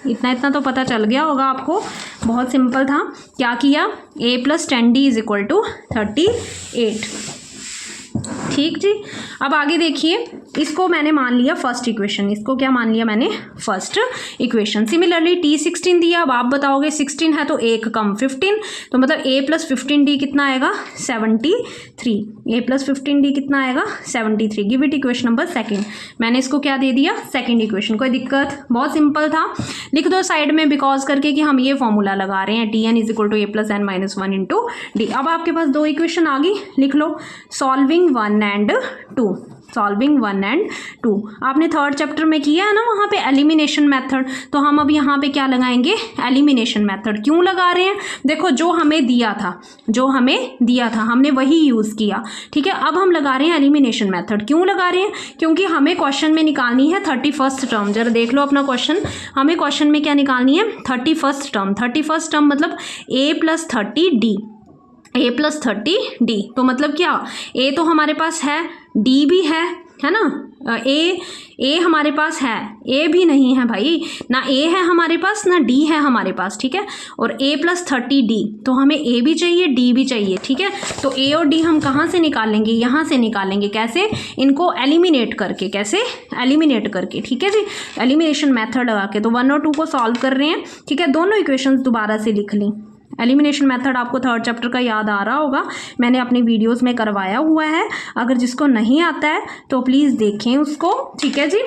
इतना तो पता चल गया होगा आपको, बहुत सिंपल था। क्या किया A + 10D is equal to 38। ठीक जी, अब आगे देखिए। इसको मैंने मान लिया फर्स्ट इक्वेशन, इसको क्या मान लिया मैंने फर्स्ट इक्वेशन। सिमिलरली T16 दिया, अब आप बताओगे 16 है तो एक कम 15, तो मतलब A + 15D कितना आएगा 73। A + 15D कितना आएगा 73। Give it equation number 2। मैंने इसको क्या दे दिया सेकंड इक्वेशन। कोई दिक्कत, बहुत सिंपल था। लिख दो साइड में बिकॉज करके कि हम ये फॉर्मूला लगा रहे हैं Tn is equal to A + n - 1 × D। अब आपके पास दो इक्वेशन आ गई, लिख लो सॉल्विंग 1 and 2। सॉल्विंग 1 and 2 आपने थर्ड चैप्टर में किया है ना, वहाँ पे एलिमिनेशन मेथड। तो हम अब यहाँ पे क्या लगाएंगे एलिमिनेशन मेथड। क्यों लगा रहे हैं, देखो जो हमें दिया था हमने वही यूज़ किया। ठीक है, अब हम लगा रहे हैं एलिमिनेशन मेथड। क्यों लगा रहे हैं, क्योंकि हमें क्वेश्चन में निकालनी है 31st टर्म। जरा देख लो अपना क्वेश्चन, हमें क्वेश्चन में क्या निकालनी है 31st टर्म। 31st टर्म मतलब A + 30D। a plus 30d। तो मतलब क्या, a तो हमारे पास है, d भी है ना, ए हमारे पास है, ए भी नहीं है भाई, ना ए है हमारे पास ना डी है हमारे पास, ठीक है। और ए प्लस 30d, तो हमें ए भी चाहिए डी भी चाहिए, ठीक है। तो ए और डी हम कहाँ से निकालेंगे, यहाँ से निकालेंगे। कैसे, इनको एलिमिनेट करके, कैसे एलिमिनेट करके, ठीक है जी, एलिमिनेशन मेथड लगा के। तो 1 और 2 को सॉल्व कर रहे हैं, ठीक है। दोनों इक्वेशंस दोबारा से लिख ली। एलिमिनेशन मेथड आपको 3rd चैप्टर का याद आ रहा होगा, मैंने अपनी वीडियोस में करवाया हुआ है। अगर जिसको नहीं आता है तो प्लीज़ देखें उसको, ठीक है जी।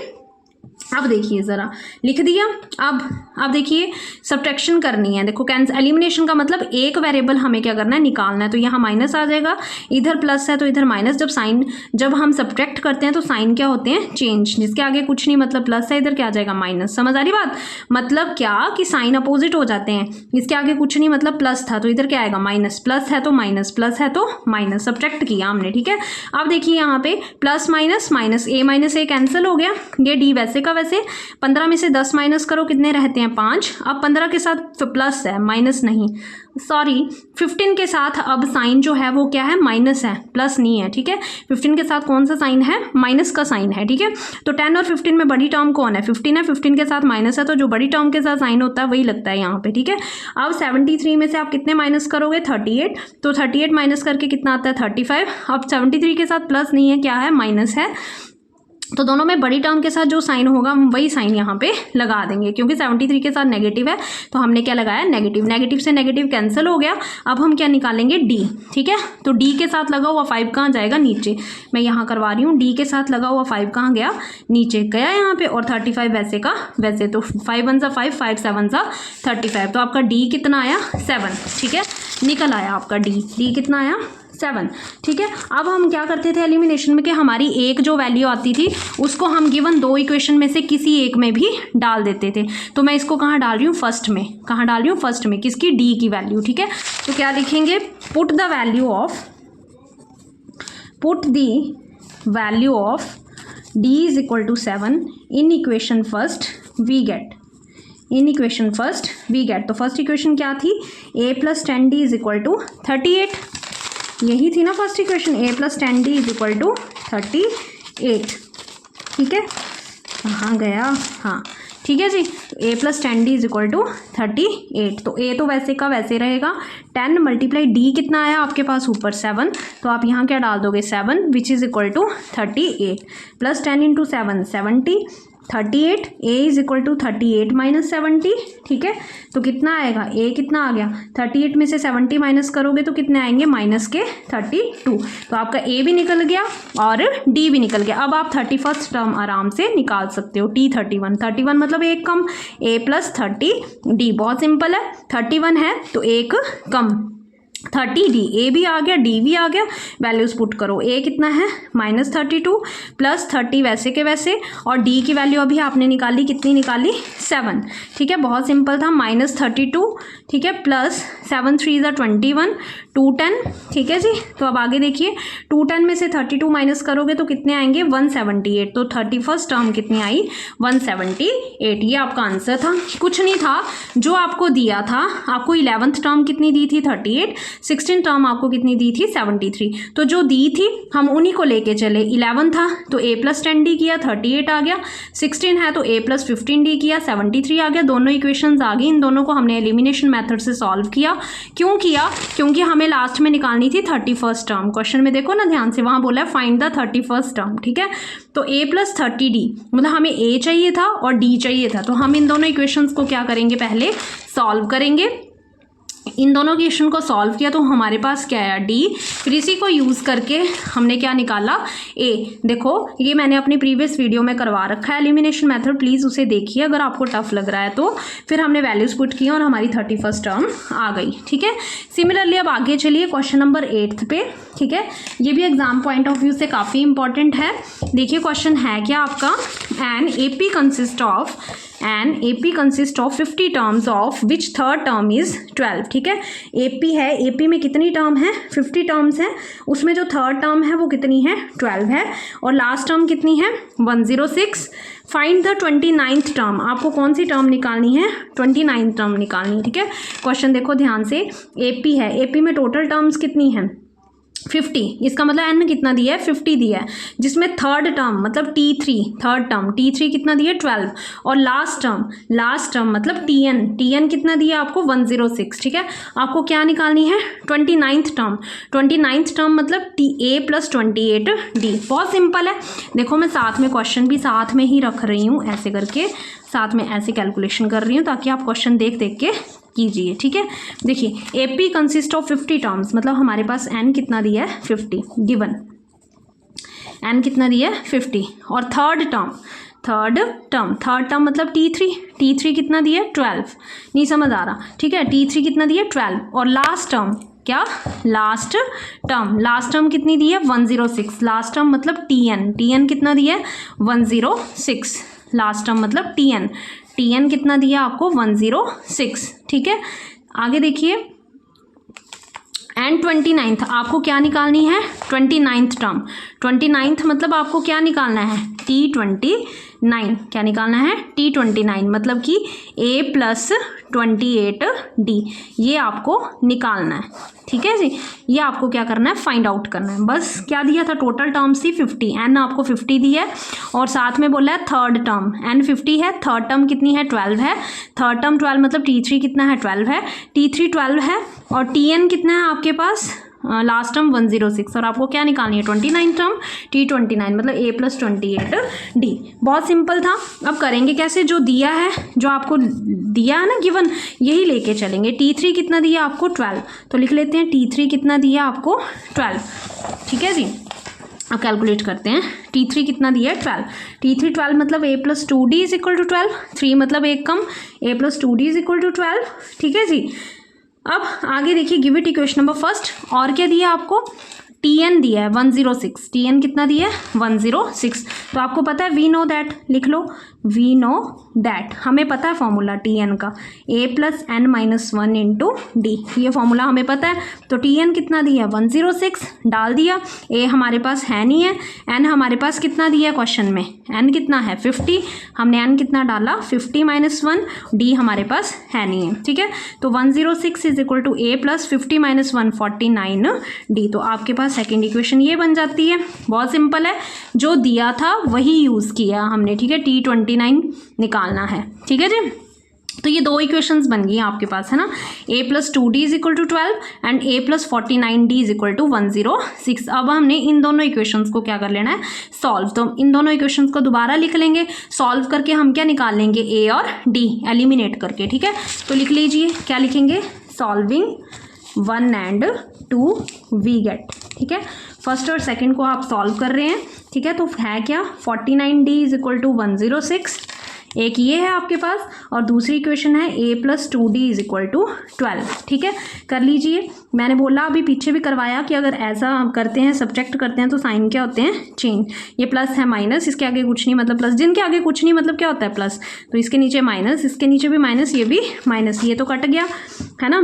अब देखिए ज़रा, लिख दिया। अब देखिए सब्ट्रैक्शन करनी है। देखो कैंसिल, एलिमिनेशन का मतलब एक वेरिएबल हमें क्या करना है, निकालना है। तो यहाँ माइनस आ जाएगा, इधर प्लस है तो इधर माइनस। जब हम सब्ट्रैक्ट करते हैं तो साइन क्या होते हैं, चेंज। जिसके आगे कुछ नहीं, मतलब प्लस है, इधर क्या आ जाएगा, माइनस। समझ आ रही बात, मतलब क्या कि साइन अपोजिट हो जाते हैं। इसके आगे कुछ नहीं, मतलब प्लस था तो इधर क्या आएगा, माइनस। प्लस है तो माइनस, प्लस है तो माइनस, सब्ट्रैक्ट किया हमने, ठीक है। अब देखिए यहाँ पे प्लस माइनस माइनस, ए माइनस ए कैंसिल हो गया, ये डी वैसे का वैसे। 15 में से 10 माइनस करो, कितने रहते हैं, 5। अब 15 के साथ प्लस है, माइनस नहीं, सॉरी 15 के साथ अब साइन जो है वो क्या है, माइनस है, प्लस नहीं है, ठीक है। 15 के साथ कौन सा साइन है, माइनस का साइन है, ठीक है। तो 10 और 15 में बड़ी टर्म कौन है, 15 है, 15 के साथ माइनस है, तो जो बड़ी टर्म के साथ साइन होता है वही लगता है यहाँ पे, ठीक है। अब 73 में से आप कितने माइनस करोगे, 38। तो 38 माइनस करके कितना आता है, 35। अब 73 के साथ प्लस नहीं है, क्या है, माइनस है। तो दोनों में बड़ी टर्म के साथ जो साइन होगा हम वही साइन यहाँ पे लगा देंगे, क्योंकि 73 के साथ नेगेटिव है तो हमने क्या लगाया, नेगेटिव। नेगेटिव से नेगेटिव कैंसिल हो गया। अब हम क्या निकालेंगे, डी, ठीक है। तो डी के साथ लगा हुआ 5 कहाँ जाएगा, नीचे। मैं यहाँ करवा रही हूँ, डी के साथ लगा हुआ 5 कहाँ गया, नीचे गया यहाँ पे। और 35 वैसे का वैसे। तो 5 1 5, 5 7 35। तो आपका डी कितना आया, 7, ठीक है। निकल आया आपका डी कितना आया, 7, ठीक है। अब हम क्या करते थे एलिमिनेशन में कि हमारी एक जो वैल्यू आती थी उसको हम गिवन 2 इक्वेशन में से किसी एक में भी डाल देते थे। तो मैं इसको कहाँ डाल रही हूँ, फर्स्ट में। कहाँ डाल रही हूँ, फर्स्ट में, किसकी, डी की वैल्यू, ठीक है। तो क्या लिखेंगे, put the value of d is equal to 7 in equation first we get. तो फर्स्ट इक्वेशन क्या थी, a plus 10d is equal to 38। यही थी ना first equation, a plus 10d is equal to 38, ठीक है। कहाँ गया, हाँ ठीक है जी। a plus 10d is equal to 38। तो a तो वैसे का वैसे रहेगा, 10 मल्टीप्लाई d कितना आया आपके पास ऊपर, 7। तो आप यहाँ क्या डाल दोगे, 7 which is equal to 38 plus 10 into 7 70, 38। a इज इक्वल टू 38 माइनस 70, ठीक है। तो कितना आएगा, a कितना आ गया, 38 में से 70 माइनस करोगे तो कितने आएंगे, माइनस के 32। तो आपका a भी निकल गया और d भी निकल गया। अब आप 31st टर्म आराम से निकाल सकते हो, T31। 31 मतलब एक कम, a प्लस 30d, बहुत सिंपल है। 31 है तो एक कम 30d, a भी आ गया, d भी आ गया। वैल्यूज पुट करो, a कितना है, -32 प्लस 30 वैसे के वैसे, और d की वैल्यू अभी आपने निकाली, कितनी निकाली, 7, ठीक है। बहुत सिंपल था, -32, ठीक है, प्लस 7 3 ज़ा 21, 210, ठीक है जी। तो अब आगे देखिए, 210 में से 32 माइनस करोगे तो कितने आएंगे, 178। तो 31st टर्म कितनी आई, 178। ये आपका आंसर था, कुछ नहीं था। जो आपको दिया था, आपको 11th टर्म कितनी दी थी, 38। 16 टर्म आपको कितनी दी थी, 73। तो जो दी थी हम उन्हीं को लेके चले। 11 था तो a प्लस 10d किया, 38 आ गया। 16 है तो a प्लस 15d किया, 73 आ गया। दोनों इक्वेशंस आ गई, इन दोनों को हमने एलिमिनेशन मेथड से सॉल्व किया। क्यों किया, क्योंकि हमें लास्ट में निकालनी थी 31st टर्म। क्वेश्चन में देखो ना ध्यान से, वहाँ बोला है फाइंड द 31st टर्म, ठीक है। तो a प्लस 30d मतलब हमें a चाहिए था और d चाहिए था। तो हम इन दोनों इक्वेशंस को क्या करेंगे, पहले सॉल्व करेंगे। इन दोनों इक्वेशन को सॉल्व किया तो हमारे पास क्या आया, डी। फिर इसी को यूज़ करके हमने क्या निकाला, ए। देखो ये मैंने अपनी प्रीवियस वीडियो में करवा रखा है एलिमिनेशन मेथड, प्लीज़ उसे देखिए अगर आपको टफ लग रहा है तो। फिर हमने वैल्यूज पुट की और हमारी 31st टर्म आ गई, ठीक है। सिमिलरली अब आगे चलिए क्वेश्चन नंबर 8 पे, ठीक है। ये भी एग्जाम पॉइंट ऑफ व्यू से काफ़ी इंपॉर्टेंट है। देखिए क्वेश्चन है क्या आपका, an AP consist of an AP consist of 50 terms of which third term is 12। ठीक है, AP है, AP में कितनी टर्म है, 50 टर्म्स है, उसमें जो थर्ड टर्म है वो कितनी है, 12 है, और लास्ट टर्म कितनी है, 106। फाइंड द 29th टर्म, आपको कौन सी टर्म निकालनी है, 29th टर्म निकालनी है। ठीक है, क्वेश्चन देखो ध्यान से, AP है, AP में टोटल टर्म्स कितनी है, 50, इसका मतलब एन कितना दिया है, 50 दिया है, जिसमें थर्ड टर्म मतलब T3, थर्ड टर्म T3 कितना दिया है, 12, और लास्ट टर्म मतलब TN कितना दिया आपको, 106। ठीक है, आपको क्या निकालनी है, 29th टर्म मतलब A + 28D। बहुत सिंपल है, देखो मैं साथ में क्वेश्चन भी साथ में ही रख रही हूँ, ऐसे करके साथ में ऐसे कैलकुलेशन कर रही हूँ ताकि आप क्वेश्चन देख के कीजिए। ठीक है, देखिए AP कंसिस्ट ऑफ 50 टर्म्स, मतलब हमारे पास n कितना दिया है, 50 गिवन, n कितना दिया है, 50, और थर्ड टर्म मतलब T3 कितना दिया है, 12, नहीं समझ आ रहा। ठीक है, T3 कितना दिया है, 12, और लास्ट टर्म कितनी दी है, 106, लास्ट टर्म मतलब TN कितना दिया है, 106, लास्ट टर्म मतलब TN कितना दिया आपको, 106। ठीक है, आगे देखिए, एंड 29th आपको क्या निकालनी है, 29th टर्म, 29th मतलब आपको क्या निकालना है, T29, क्या निकालना है, T29 मतलब कि A + 28D, ये आपको निकालना है। ठीक है जी, ये आपको क्या करना है, फाइंड आउट करना है। बस क्या दिया था, टोटल टर्म्स थी 50, एन आपको 50 दी है, और साथ में बोला है थर्ड टर्म, एन 50 है, थर्ड टर्म कितनी है, 12 है, थर्ड टर्म 12 मतलब T3 कितना है, 12 है, T3 12 है, और TN कितना है आपके पास, लास्ट टर्म 106, और आपको क्या निकालनी है, 29 टर्म, T29 मतलब A + 28D। बहुत सिंपल था। अब करेंगे कैसे, जो दिया है, जो आपको दिया है ना गिवन, यही लेके चलेंगे। T3 कितना दिया आपको, 12, तो लिख लेते हैं T3 कितना दिया आपको, 12। ठीक है जी, अब कैलकुलेट करते हैं, T3 कितना दिया है, 12, T3 12 मतलब A + 2D = 12, 3 मतलब एक कम, A + 2D = 12। ठीक है जी, अब आगे देखिए, give it equation number first, और क्या दिया आपको, TN दिया है 106, TN कितना दिया है, 106, तो आपको पता है, वी नो दैट, लिख लो, वी नो दैट, हमें पता है फॉर्मूला TN का, A + n - 1 × D, ये फॉर्मूला हमें पता है। तो TN कितना दिया है, 106, डाल दिया, A हमारे पास है नहीं है, n हमारे पास कितना दिया है क्वेश्चन में, n कितना है, 50, हमने n कितना डाला, 50 - 1, D हमारे पास है नहीं है। ठीक है, तो 106 = A + 50 - 1 49D, तो आपके पास सेकेंड इक्वेशन ये बन जाती है। बहुत सिंपल है, जो दिया था वही यूज़ किया हमने। ठीक है, T29 निकालना है। ठीक है जी, तो ये दो इक्वेशंस बन गई आपके पास, है ना, A + 2D = 12 and A + 49D = 106। अब हमने इन दोनों इक्वेशंस को क्या कर लेना है, सॉल्व। तो इन दोनों इक्वेशंस को दोबारा लिख लेंगे, सॉल्व करके हम क्या निकाल लेंगे, A और D एलिमिनेट करके। ठीक है, तो लिख लीजिए, क्या लिखेंगे, सॉल्विंग 1 and 2 वी गेट। ठीक है, फर्स्ट और सेकंड को आप सॉल्व कर रहे हैं। ठीक है, तो है क्या, 49D = 106, एक ये है आपके पास, और दूसरी इक्वेशन है A + 2D = 12। ठीक है, कर लीजिए। मैंने बोला अभी पीछे भी करवाया कि अगर ऐसा करते हैं, सब्जेक्ट करते हैं, तो साइन क्या होते हैं, चेंज। ये प्लस है माइनस, इसके आगे कुछ नहीं मतलब प्लस, जिनके आगे कुछ नहीं मतलब क्या होता है प्लस, तो इसके नीचे माइनस, इसके नीचे भी माइनस, ये भी माइनस, ये तो कट गया, है ना,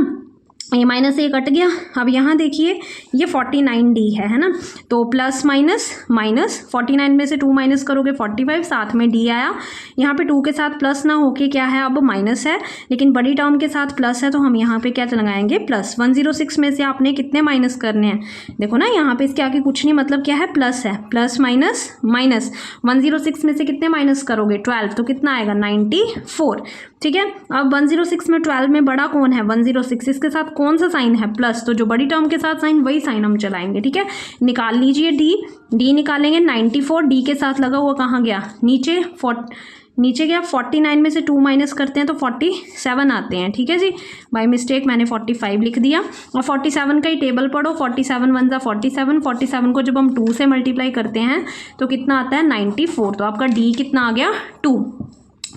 ये माइनस ये कट गया। अब यहाँ देखिए, ये 49D है ना, तो प्लस माइनस माइनस, 49 में से 2 माइनस करोगे 45, साथ में D आया। यहाँ पे 2 के साथ प्लस ना होके क्या है, अब माइनस है, लेकिन बड़ी टर्म के साथ प्लस है, तो हम यहाँ पे क्या लगाएंगे, प्लस। 106 में से आपने कितने माइनस करने हैं, देखो ना, यहाँ पे इसके आगे कुछ नहीं मतलब क्या है, प्लस है, प्लस माइनस माइनस, 106 में से कितने माइनस करोगे, 12, तो कितना आएगा, 94। ठीक है, अब 106 में 12 में बड़ा कौन है, 106, इसके साथ कौन सा साइन है, प्लस, तो जो बड़ी टर्म के साथ साइन वही साइन हम चलाएंगे। ठीक है, निकाल लीजिए D निकालेंगे, 94 D के साथ लगा हुआ कहाँ गया, नीचे गया, 49 में से 2 माइनस करते हैं तो 47 आते हैं। ठीक है जी, बाय मिस्टेक मैंने 45 लिख दिया, और 47 का ही टेबल पढ़ो, 47 × 1 = 47, 47 को जब हम 2 से मल्टीप्लाई करते हैं तो कितना आता है, 94, तो आपका D कितना आ गया, 2।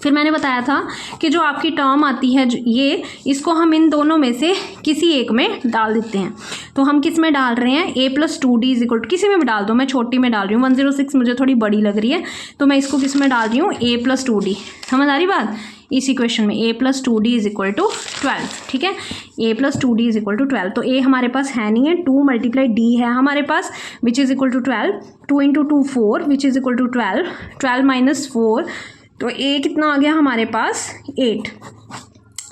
फिर मैंने बताया था कि जो आपकी टर्म आती है ये, इसको हम इन दोनों में से किसी एक में डाल देते हैं। तो हम किस में डाल रहे हैं, a + 2d = किसी में भी डाल दो, मैं छोटी में डाल रही हूँ, 106 मुझे थोड़ी बड़ी लग रही है तो मैं इसको किस में डाल रही हूँ, a + 2d। समझ आ रही बात, इस इक्वेशन में a + 2d = 12। ठीक है, a + 2d = 12। तो a हमारे पास है नहीं है, 2 × d है हमारे पास which is equal to 12, 2 × 2 4 which is equal to 12, 12 - 4, तो a कितना आ गया हमारे पास 8।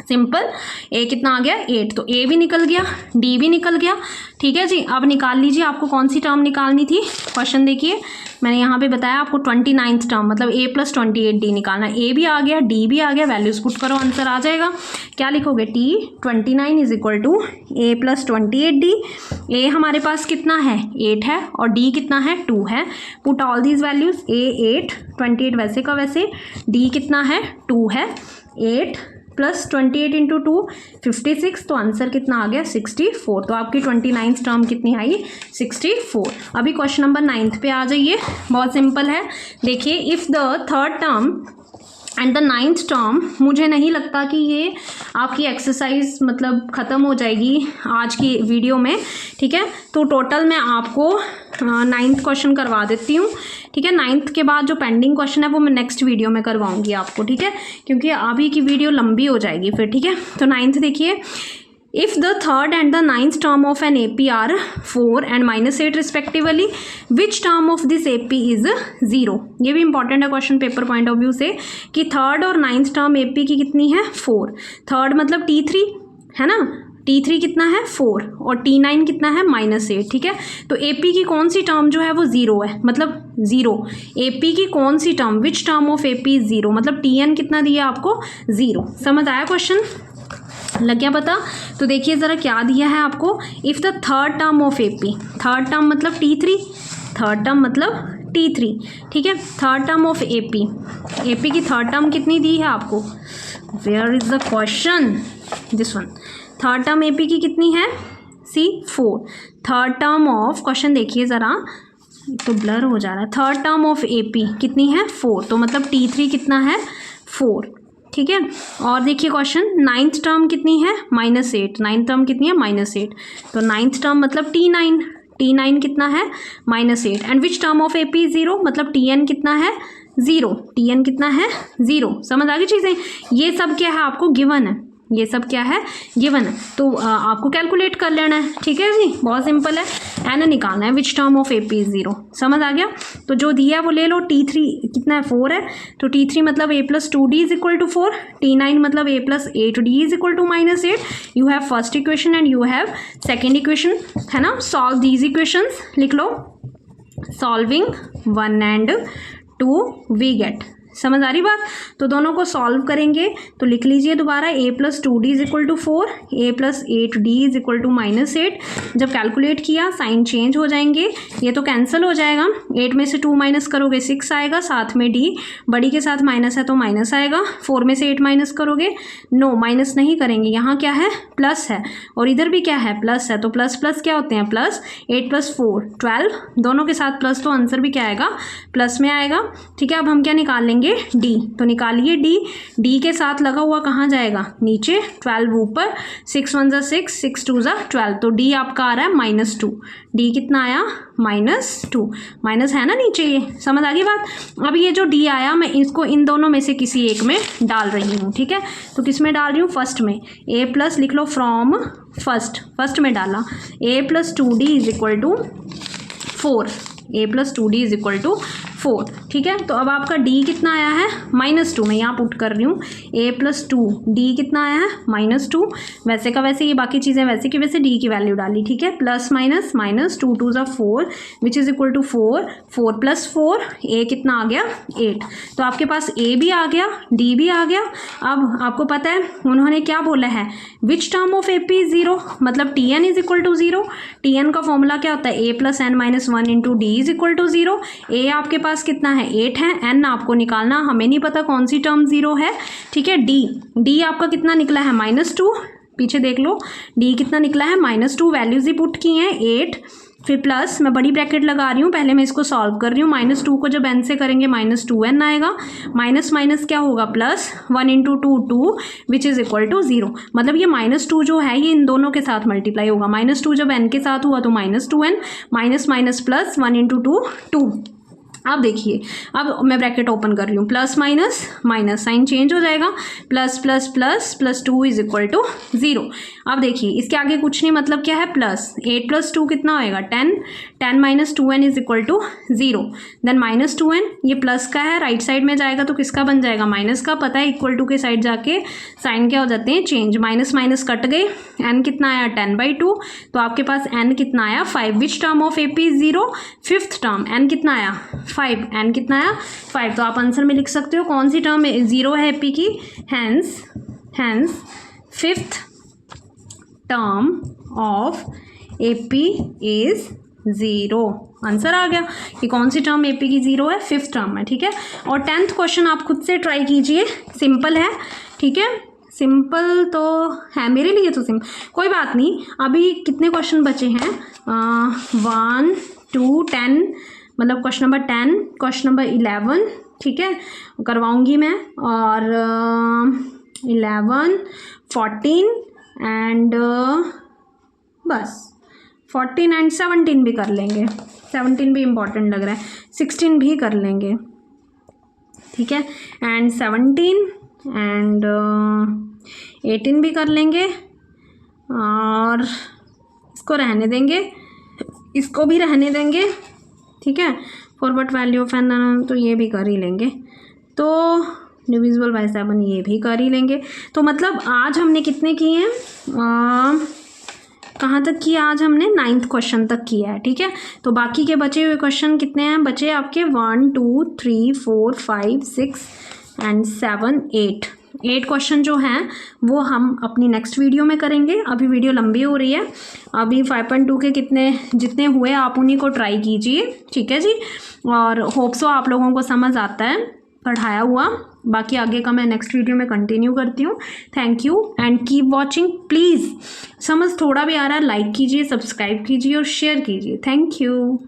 सिंपल, a कितना आ गया 8, तो a भी निकल गया, d भी निकल गया। ठीक है जी, अब निकाल लीजिए आपको कौन सी टर्म निकालनी थी। क्वेश्चन देखिए, मैंने यहाँ पे बताया आपको 29th टर्म मतलब a + 28d निकालना। a भी आ गया, d भी आ गया, वैल्यूज पुट करो, आंसर आ जाएगा। क्या लिखोगे, t 29 = a + 28d। a हमारे पास कितना है 8 है और d कितना है 2 है। Put all these values, a 8, 28 वैसे का वैसे, d कितना है 2 है, 8 + 28 × 2 56, तो आंसर कितना आ गया 64। तो आपकी 29th टर्म कितनी आई 64। अभी क्वेश्चन नंबर 9th पे आ जाइए, बहुत सिंपल है। देखिए, if the third term and the 9th term, मुझे नहीं लगता कि ये आपकी एक्सरसाइज मतलब ख़त्म हो जाएगी आज की वीडियो में। ठीक है, तो टोटल मैं आपको 9th क्वेश्चन करवा देती हूँ। ठीक है, 9th के बाद जो पेंडिंग क्वेश्चन है वो मैं नेक्स्ट वीडियो में करवाऊंगी आपको। ठीक है, क्योंकि अभी की वीडियो लंबी हो जाएगी फिर। ठीक है, तो 9th देखिए, if the third and the 9th term of an AP are 4 and -8 respectively, which term of this AP is 0? ये भी इंपॉर्टेंट है question paper point of view से कि थर्ड और 9th टर्म AP की कितनी है 4, थर्ड मतलब T3 है ना, T3 कितना है 4 और T9 कितना है -8। ठीक है, तो AP की कौन सी टर्म जो है वो 0 है, मतलब 0। AP की कौन सी term, which term of AP is 0, मतलब TN कितना दिया आपको 0। समझ आया क्वेश्चन, लग गया पता। तो देखिए ज़रा क्या दिया है आपको, if the third term of AP, third term मतलब T3, थर्ड टर्म मतलब T3। ठीक है, थर्ड टर्म ऑफ AP की थर्ड टर्म कितनी दी है आपको, where is the question, this one. Third term AP की कितनी है, see 4। Third term of, question देखिए ज़रा, तो ब्लर हो जा रहा है। थर्ड टर्म ऑफ AP कितनी है 4, तो मतलब T3 कितना है 4। ठीक है, और देखिए क्वेश्चन, 9th टर्म कितनी है -8, 9th टर्म कितनी है -8, तो 9th टर्म मतलब T9, T9 कितना है -8। And which term of AP 0, मतलब TN कितना है 0, TN कितना है 0। समझ आ गई चीज़ें, ये सब क्या है आपको गिवन है, ये सब क्या है गिवन है, तो आपको कैलकुलेट कर लेना है। ठीक है जी, बहुत सिंपल है, एन निकालना है विच टर्म ऑफ AP इज 0। समझ आ गया, तो जो दिया है वो ले लो। T3 कितना है 4 है, तो T3 मतलब a + 2d = 4, T9 मतलब a + 8d = -8। You have first equation and you have second equation, है ना। सॉल्व दीज इक्वेशंस, लिख लो, सॉल्विंग 1 and 2 वी गेट। समझ आ रही बात, तो दोनों को सॉल्व करेंगे तो लिख लीजिए दोबारा, a + 2d = 4, a + 8d = -8। जब कैलकुलेट किया साइन चेंज हो जाएंगे, ये तो कैंसिल हो जाएगा, 8 में से 2 माइनस करोगे 6 आएगा, साथ में d बड़ी के साथ माइनस है तो माइनस आएगा, 4 में से 8 माइनस करोगे, नो माइनस नहीं करेंगे, यहाँ क्या है प्लस है और इधर भी क्या है प्लस है, तो प्लस प्लस क्या होते हैं प्लस, 8 + 4 12, दोनों के साथ प्लस, तो आंसर भी क्या आएगा प्लस में आएगा। ठीक है, अब हम क्या निकाल लेंगे D, तो निकालिए D के साथ लगा हुआ कहाँ जाएगा नीचे, 12 ऊपर, 6 1 = 6, 6 2 = 12, तो D आपका आ रहा है -2। D कितना आया -2, माइनस है ना नीचे, ये समझ आ गई बात। अब ये जो D आया मैं इसको इन दोनों में से किसी एक में डाल रही हूँ। ठीक है, तो किस में डाल रही हूँ, फर्स्ट में, a+ लिख लो फ्रॉम फर्स्ट में डाला, a + 2d = 4, a + 2d = 4। ठीक है, तो अब आपका D कितना आया है -2, मैं यहाँ पुट कर रही हूँ, a + 2d कितना आया है -2, वैसे का वैसे, ये बाकी चीज़ें वैसे की वैसे, D की वैल्यू डाली। ठीक है, plus minus minus, 2 2 = 4 which is equal to 4, 4 + 4, a कितना आ गया 8। तो आपके पास a भी आ गया, D भी आ गया। अब आपको पता है उन्होंने क्या बोला है, विच टर्म ऑफ AP इज 0, मतलब TN = 0। TN का फॉर्मूला क्या होता है, a + n - 1 × d = 0। a आपके पास कितना है 8 है, n आपको निकालना, हमें नहीं पता कौन सी टर्म 0 है। ठीक है, D आपका कितना निकला है -2, पीछे देख लो, D कितना निकला है -2, वैल्यूज ही पुट की हैं 8 फिर प्लस, मैं बड़ी ब्रैकेट लगा रही हूँ, पहले मैं इसको सॉल्व कर रही हूँ। -2 को जब n से करेंगे -2n आएगा, माइनस माइनस क्या होगा plus, 1 × 2 2 which is equal to 0। मतलब ये -2 जो है ये इन दोनों के साथ मल्टीप्लाई होगा। -2 जब n के साथ हुआ तो -2n, माइनस माइनस प्लस, 1 × 2 2। अब देखिए, अब मैं ब्रैकेट ओपन कर रही हूँ, plus minus minus sign change हो जाएगा, plus plus plus plus 2 is equal to 0। अब देखिए इसके आगे कुछ नहीं, मतलब क्या है प्लस, 8 + 2 कितना होएगा 10, 10 - 2n is equal to 0। Then -2n, ये प्लस का है, राइट साइड में जाएगा तो किसका बन जाएगा, माइनस का। पता है इक्वल टू के साइड जाके साइन क्या हो जाते हैं, चेंज। माइनस माइनस कट गए, n कितना आया 10/2, तो आपके पास n कितना आया 5। विच term of AP is 0, fifth term. n कितना आया 5, n कितना आया 5। तो आप आंसर में लिख सकते हो कौन सी टर्म 0 है AP की, hence fifth term of AP is 0। Answer आ गया कि कौन सी टर्म AP की 0 है, फिफ्थ टर्म है। ठीक है, और 10th क्वेश्चन आप खुद से ट्राई कीजिए, सिंपल है। ठीक है, सिंपल तो है मेरे लिए, तो सिंपल, कोई बात नहीं। अभी कितने क्वेश्चन बचे हैं, 1 2 10, मतलब क्वेश्चन नंबर 10, क्वेश्चन नंबर 11, ठीक है, करवाऊंगी मैं, और 11 14 एंड बस 14 एंड 17 भी कर लेंगे, 17 भी इम्पॉर्टेंट लग रहा है, 16 भी कर लेंगे। ठीक है, एंड 17 एंड 18 भी कर लेंगे, और इसको रहने देंगे, इसको भी रहने देंगे। ठीक है, फॉरवर्ड वैल्यू ऑफ एन, तो ये भी कर ही लेंगे, तो डिविजिबल बाय 7 ये भी कर ही लेंगे। तो मतलब आज हमने कितने किए हैं, कहाँ तक किया, आज हमने 9th क्वेश्चन तक किया है। ठीक है, तो बाकी के बचे हुए क्वेश्चन कितने हैं, बचे आपके 1 2 3 4 5 6 एंड 7 8 क्वेश्चन जो हैं वो हम अपनी नेक्स्ट वीडियो में करेंगे। अभी वीडियो लंबी हो रही है, अभी 5.2 के जितने हुए आप उन्हीं को ट्राई कीजिए। ठीक है जी, और होप सो आप लोगों को समझ आता है पढ़ाया हुआ। बाकी आगे का मैं नेक्स्ट वीडियो में कंटिन्यू करती हूँ। Thank you and keep watching please. समझ थोड़ा भी आ रहा है, लाइक कीजिए, सब्सक्राइब कीजिए और शेयर कीजिए। Thank you.